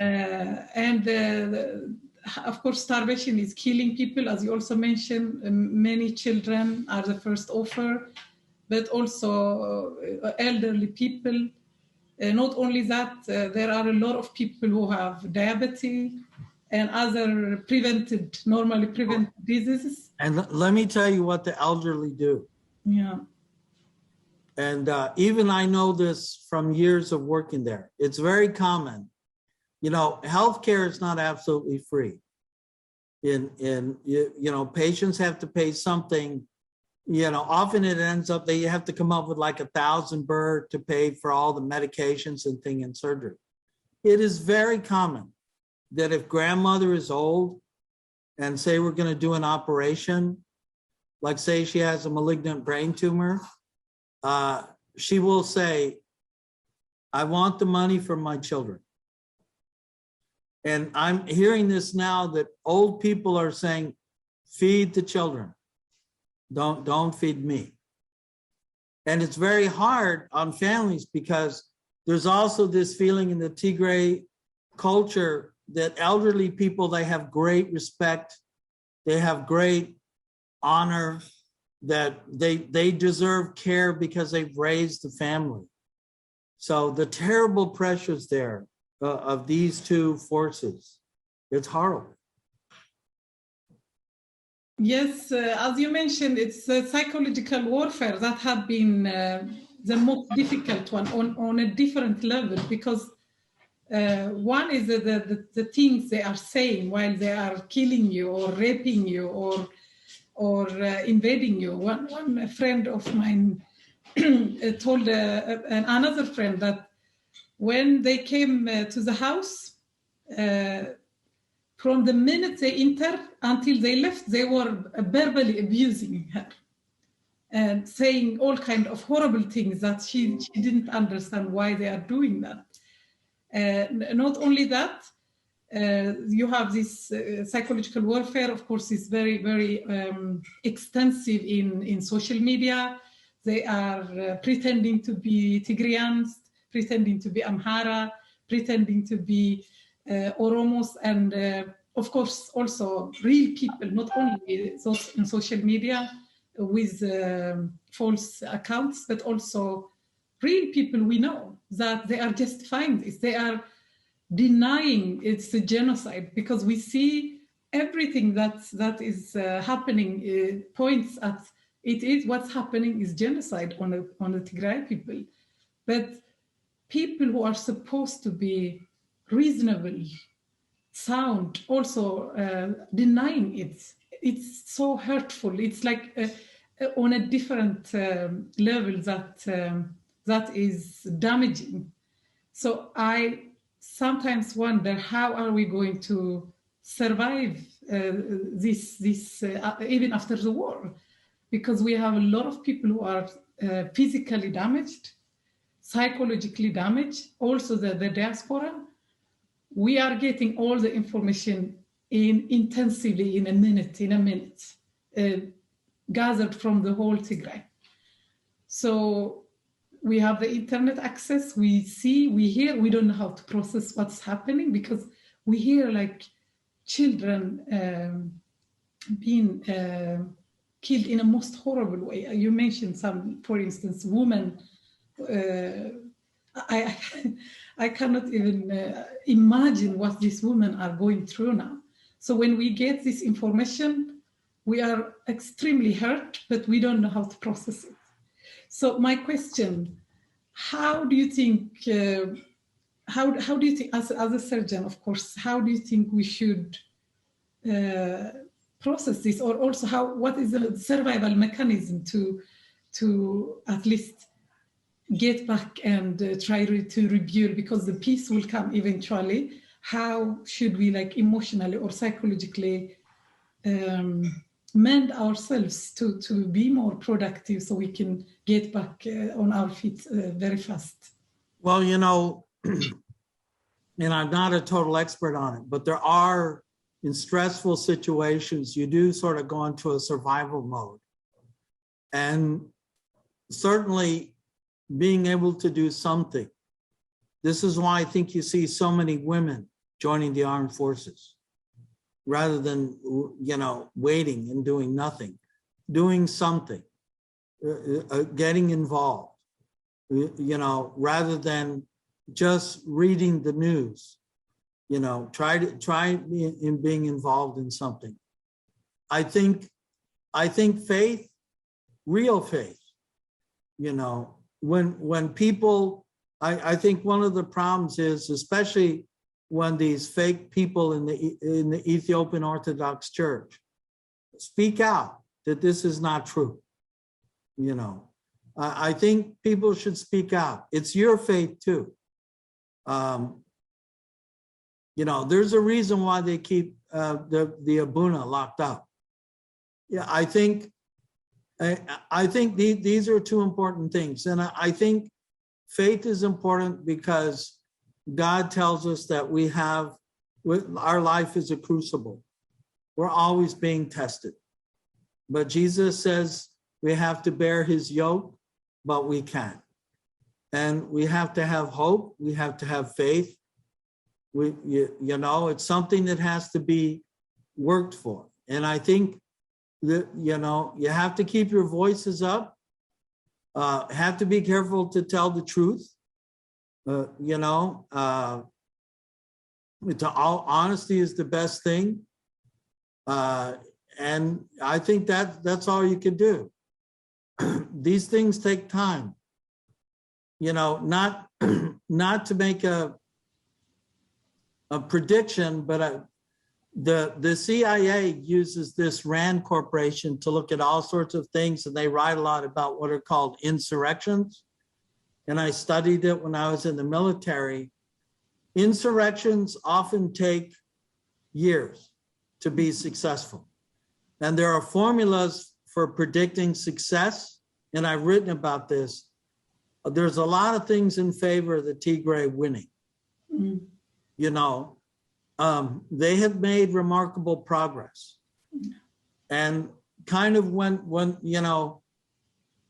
Of course, starvation is killing people, as you also mentioned. Many children are the first offer, but also elderly people. Not only that, there are a lot of people who have diabetes and other normally prevented diseases. And let me tell you what the elderly do. Yeah. And even I know this from years of working there. It's very common. You know, healthcare is not absolutely free. Patients have to pay something. Often it ends up they have to come up with like 1,000 birr to pay for all the medications and surgery. It is very common that if grandmother is old and say we're going to do an operation, like say she has a malignant brain tumor, she will say, I want the money for my children. And I'm hearing this now that old people are saying, feed the children. Don't feed me. And it's very hard on families because there's also this feeling in the Tigray culture that elderly people, they have great respect, they have great honor, that they deserve care because they've raised the family. So the terrible pressures there of these two forces, it's horrible. Yes, as you mentioned, it's psychological warfare that have been the most difficult one on a different level, because one is the things they are saying while they are killing you or raping you or invading you. One friend of mine told another friend that when they came to the house, from the minute they entered until they left, they were verbally abusing her and saying all kinds of horrible things that she didn't understand why they are doing that. Not only that, you have this psychological warfare, of course, is very, very extensive in social media. They are pretending to be Tigrayans, pretending to be Amhara, pretending to be Oromos, and of course, also real people, not only those in social media with false accounts, but also real people we know that they are justifying this. They are denying it's a genocide because we see everything that is happening points at it is what's happening is genocide on the Tigray people. But people who are supposed to be reasonable, sound, also denying it. it's so hurtful. It's like on a different level that is damaging. So I sometimes wonder, how are we going to survive this even after the war? Because we have a lot of people who are physically damaged, psychologically damaged, also the diaspora. We are getting all the information intensively in a minute, gathered from the whole Tigray. So we have the internet access, we see, we hear, we don't know how to process what's happening, because we hear like children being killed in a most horrible way. You mentioned some, for instance, women. I cannot even imagine what these women are going through now. So when we get this information, we are extremely hurt, but we don't know how to process it. So my question, how do you think, how do you think, as a surgeon, of course, how do you think we should process this? Or also, what is the survival mechanism to at least get back and try to rebuild, because the peace will come eventually. How should we, like, emotionally or psychologically mend ourselves to be more productive so we can get back on our feet very fast? Well, you know, and I'm not a total expert on it, but there are, in stressful situations, you do sort of go into a survival mode. And certainly being able to do something. This is why I think you see so many women joining the armed forces rather than, you know, waiting and doing nothing, doing something, getting involved, you know, rather than just reading the news, you know, try in being involved in something. I think faith, real faith, you know, when people, I think one of the problems is, especially when these fake people in the Ethiopian Orthodox Church speak out that this is not true, you know. I think people should speak out. It's your faith too. You know, there's a reason why they keep the Abuna locked up. Yeah, I think these are two important things. And I think faith is important because God tells us that our life is a crucible. We're always being tested. But Jesus says we have to bear his yoke, but we can. And we have to have hope. We have to have faith. You know, it's something that has to be worked for. And I think that, you know, you have to keep your voices up, have to be careful to tell the truth, you know, honesty is the best thing. And I think that's all you can do. These things take time, you know, not to make a prediction, but the CIA uses this RAND corporation to look at all sorts of things, and they write a lot about what are called insurrections. And I studied it when I was in the military. Insurrections often take years to be successful. And there are formulas for predicting success, and I've written about this. There's a lot of things in favor of the Tigray winning. Mm-hmm. You know, they have made remarkable progress. And kind of when you know,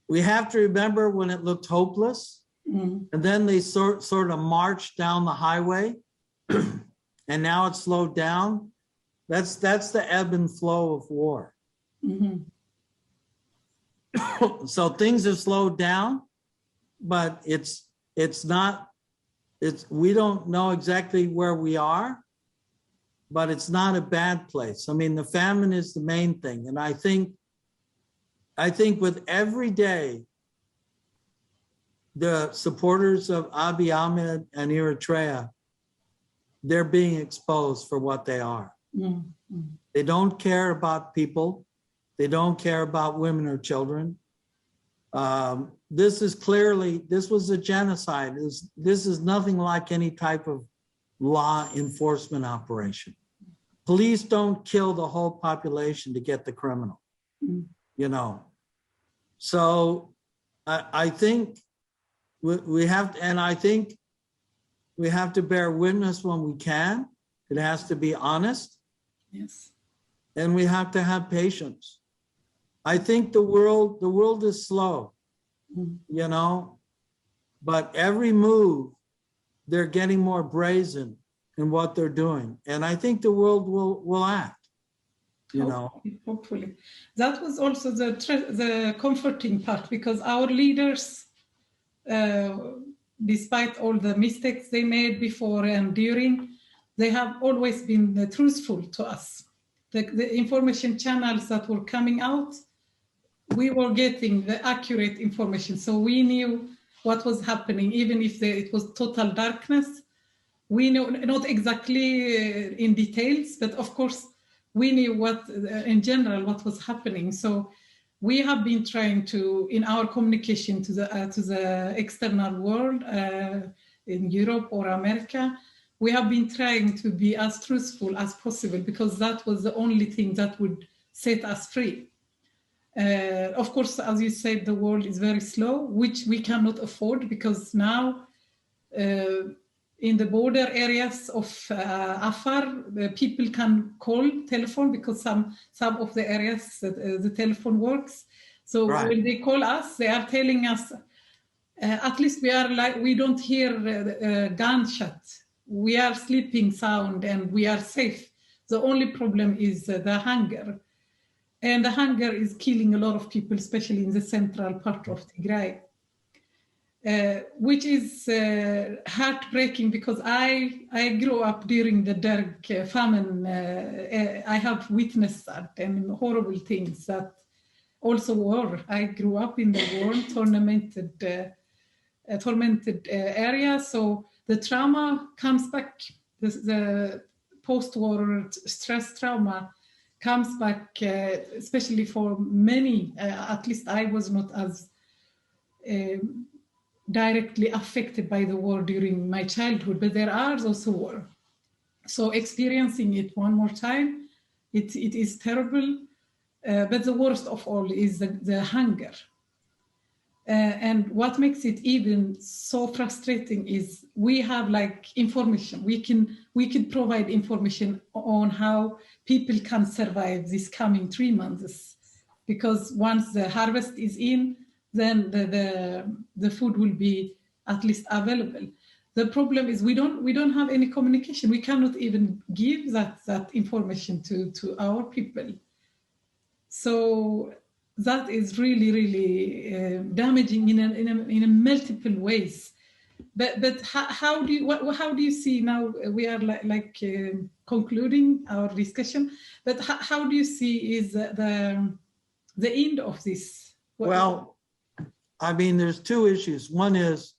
we have to remember when it looked hopeless, and then they sort of marched down the highway, and now it's slowed down. That's the ebb and flow of war. Mm-hmm. So things have slowed down, but we don't know exactly where we are, but it's not a bad place. I mean, the famine is the main thing. And I think with every day, the supporters of Abiy Ahmed and Eritrea, they're being exposed for what they are. Mm-hmm. They don't care about people. They don't care about women or children. This was a genocide. This is nothing like any type of law enforcement operation. Police don't kill the whole population to get the criminal, you know. So I think we have to, and I think we have to bear witness when we can. It has to be honest. Yes. And we have to have patience. I think the world is slow, you know, but every move, they're getting more brazen in what they're doing. And I think the world will act, you know. Hopefully. That was also the comforting part, because our leaders, despite all the mistakes they made before and during, they have always been truthful to us. The information channels that were coming out, we were getting the accurate information. So we knew what was happening, even if it was total darkness. We know, not exactly in details, but of course, we knew what, in general, what was happening. So we have been trying to, in our communication to the external world, in Europe or America, we have been trying to be as truthful as possible, because that was the only thing that would set us free. Of course, as you said, the world is very slow, which we cannot afford, because now in the border areas of Afar, people can call telephone, because some of the areas the telephone works. So right. When they call us, they are telling us, at least we don't hear gunshot. We are sleeping sound and we are safe. The only problem is the hunger. And the hunger is killing a lot of people, especially in the central part of Tigray, which is heartbreaking, because I grew up during the Derg famine. I have witnessed that, and horrible things that also war. I grew up in the war, tormented area. So the trauma comes back, the post-war stress trauma comes back, especially for many. At least I was not as directly affected by the war during my childhood, but there are also war. So experiencing it one more time, it is terrible. But the worst of all is the hunger. And what makes it even so frustrating is we have like information. We could provide information on how people can survive this coming 3 months, because once the harvest is in, then the food will be at least available. The problem is we don't have any communication. We cannot even give that information to our people. So that is really, really damaging in a multiple ways. But how do you see now? We are like concluding our discussion. But how do you see is the end of this? Well, I mean, there's two issues. One is,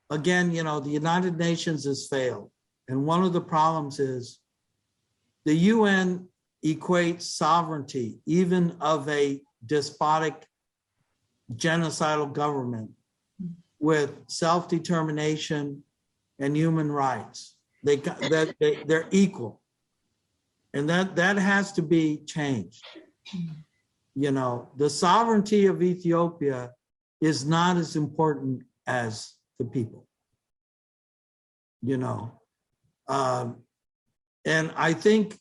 again, you know, the United Nations has failed, and one of the problems is the UN equates sovereignty, even of a despotic, genocidal government, with self-determination and human rights. They're equal, and that has to be changed. You know, the sovereignty of Ethiopia is not as important as the people. You know, and I think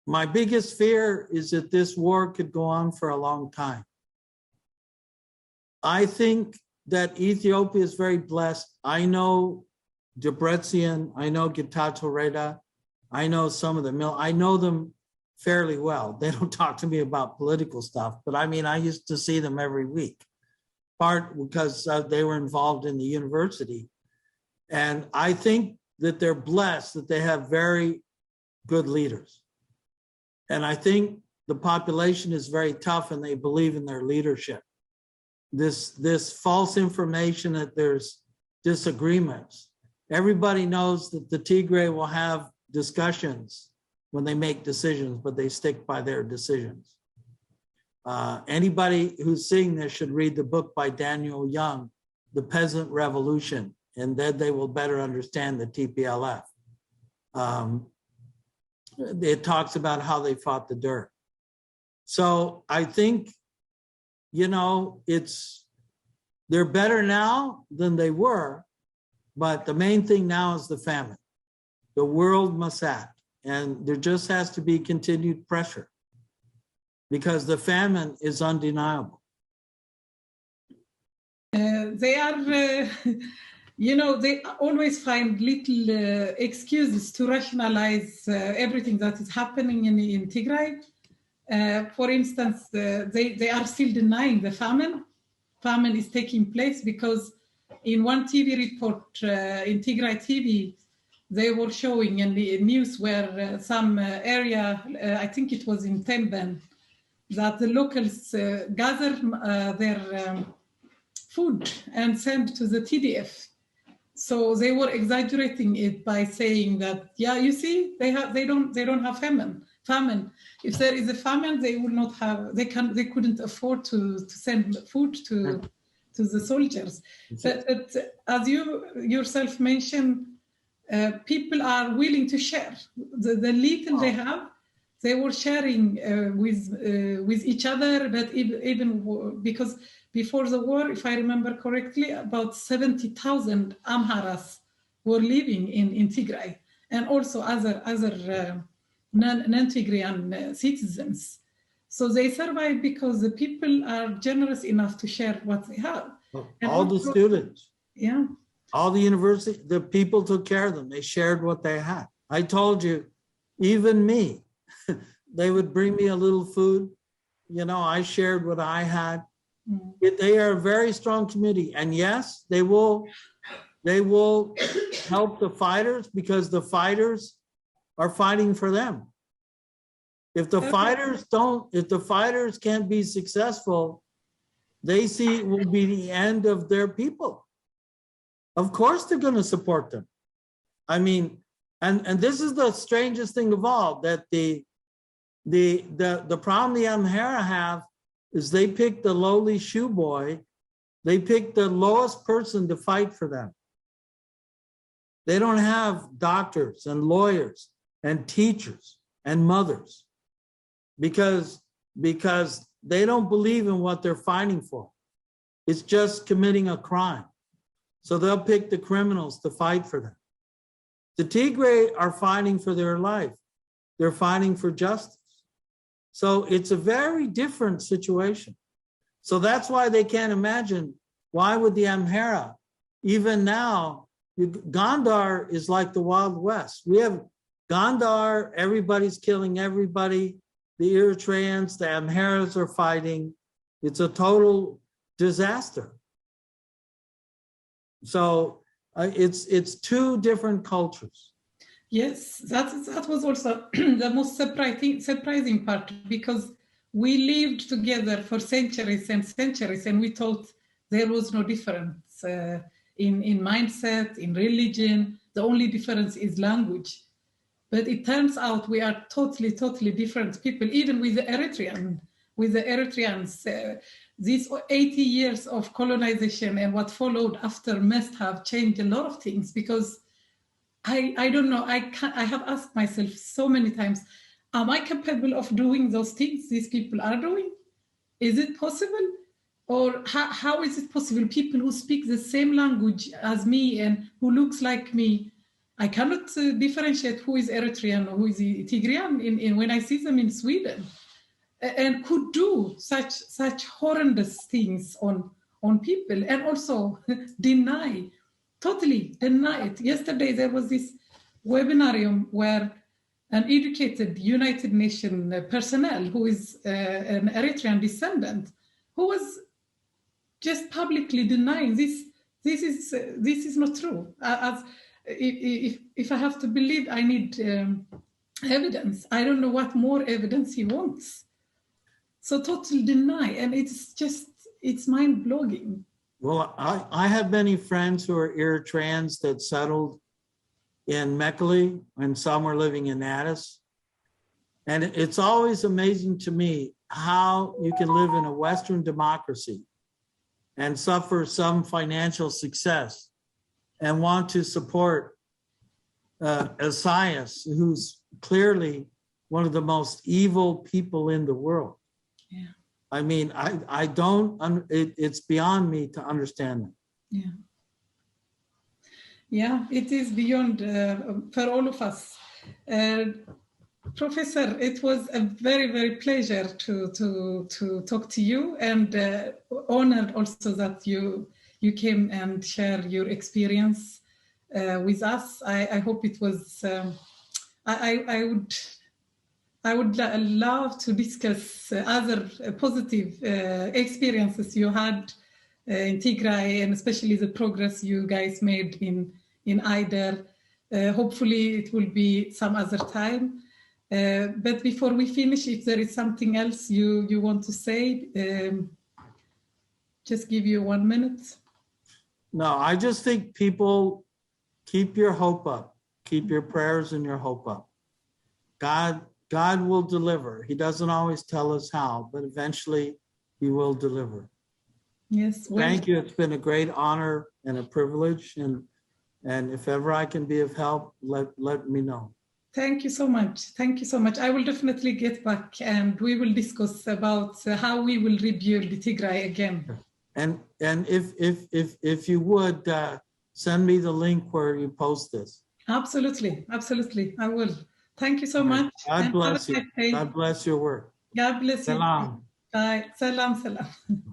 my biggest fear is that this war could go on for a long time. I think that Ethiopia is very blessed. I know Debretsion, I know Getachew Reda, I know some of them. I know them fairly well. They don't talk to me about political stuff, but I mean, I used to see them every week, part because they were involved in the university. And I think that they're blessed that they have very good leaders. And I think the population is very tough and they believe in their leadership. This false information that there's disagreements. Everybody knows that the Tigray will have discussions when they make decisions, but they stick by their decisions. Anybody who's seeing this should read the book by Daniel Young, The Peasant Revolution, and then they will better understand the TPLF. It talks about how they fought the dirt. So I think, you know, they're better now than they were, but the main thing now is the famine. The world must act, and there just has to be continued pressure because the famine is undeniable. They are, you know, they always find little excuses to rationalize everything that is happening in Tigray. For instance, they are still denying the famine. Famine is taking place because in one TV report, in Tigray TV, they were showing in the news where some area, I think it was in Temben, that the locals gather their food and send to the TDF. So they were exaggerating it by saying that, yeah, you see, they don't have famine. If there is a famine, they would not have. They couldn't afford to send food to the soldiers. But as you yourself mentioned, people are willing to share the little they have. They were sharing with each other, but even because before the war, if I remember correctly, about 70,000 Amharas were living in Tigray, and also other non-Tigrayan citizens. So they survive because the people are generous enough to share what they have. And all the students, yeah, all the university, the people took care of them. They shared what they had. I told you, even me, they would bring me a little food. You know, I shared what I had. They are a very strong committee, and yes, they will help the fighters because the fighters are fighting for them. If the fighters can't be successful, they see it will be the end of their people. Of course they're going to support them. I mean, and this is the strangest thing of all, that the problem the Amhara have is they pick the lowly shoe boy, they pick the lowest person to fight for them. They don't have doctors and lawyers and teachers and mothers because they don't believe in what they're fighting for. It's just committing a crime. So they'll pick the criminals to fight for them. The Tigray are fighting for their life. They're fighting for justice. So it's a very different situation. So that's why they can't imagine, why would the Amhara, even now, Gondar is like the Wild West. We have Gondar, everybody's killing everybody. The Eritreans, the Amharas are fighting. It's a total disaster. So it's two different cultures. Yes, that was also the most surprising part, because we lived together for centuries and centuries, and we thought there was no difference in mindset, in religion. The only difference is language. But it turns out we are totally different people, even with the Eritreans. These 80 years of colonization and what followed after must have changed a lot of things, because I don't know, I have asked myself so many times, am I capable of doing those things these people are doing? Is it possible? Or how is it possible? People who speak the same language as me and who looks like me, I cannot differentiate who is Eritrean or who is Tigrayan when I see them in Sweden, and could do such horrendous things on people, and also totally deny it. Yesterday, there was this webinarium where an educated United Nations personnel who is an Eritrean descendant, who was just publicly denying this is not true. If I have to believe, I need evidence. I don't know what more evidence he wants. So total deny, and it's mind-blowing. Well, I have many friends who are Eritreans that settled in Mekelle, and some were living in Addis. And it's always amazing to me how you can live in a Western democracy and suffer some financial success and want to support Isaias, who's clearly one of the most evil people in the world. Yeah. I mean, I don't, it's beyond me to understand that. Yeah. Yeah, it is beyond for all of us. Professor, it was a very, very pleasure to talk to you, and honored also that you came and share your experience with us. I hope it was. I would love to discuss other positive experiences you had in Tigray, and especially the progress you guys made in Ayder. Hopefully, it will be some other time. But before we finish, if there is something else you want to say, just give you 1 minute. No, I just think people keep your hope up, keep your prayers and your hope up. God will deliver. He doesn't always tell us how, but eventually he will deliver. Yes. Well, thank you. It's been a great honor and a privilege. And if ever I can be of help, let me know. Thank you so much. Thank you so much. I will definitely get back and we will discuss about how we will rebuild the Tigray again. And if you would send me the link where you post this. Absolutely, absolutely. I will. Thank you so much. God bless you. God bless your work. God bless you. Salam. Bye. Salam, salam.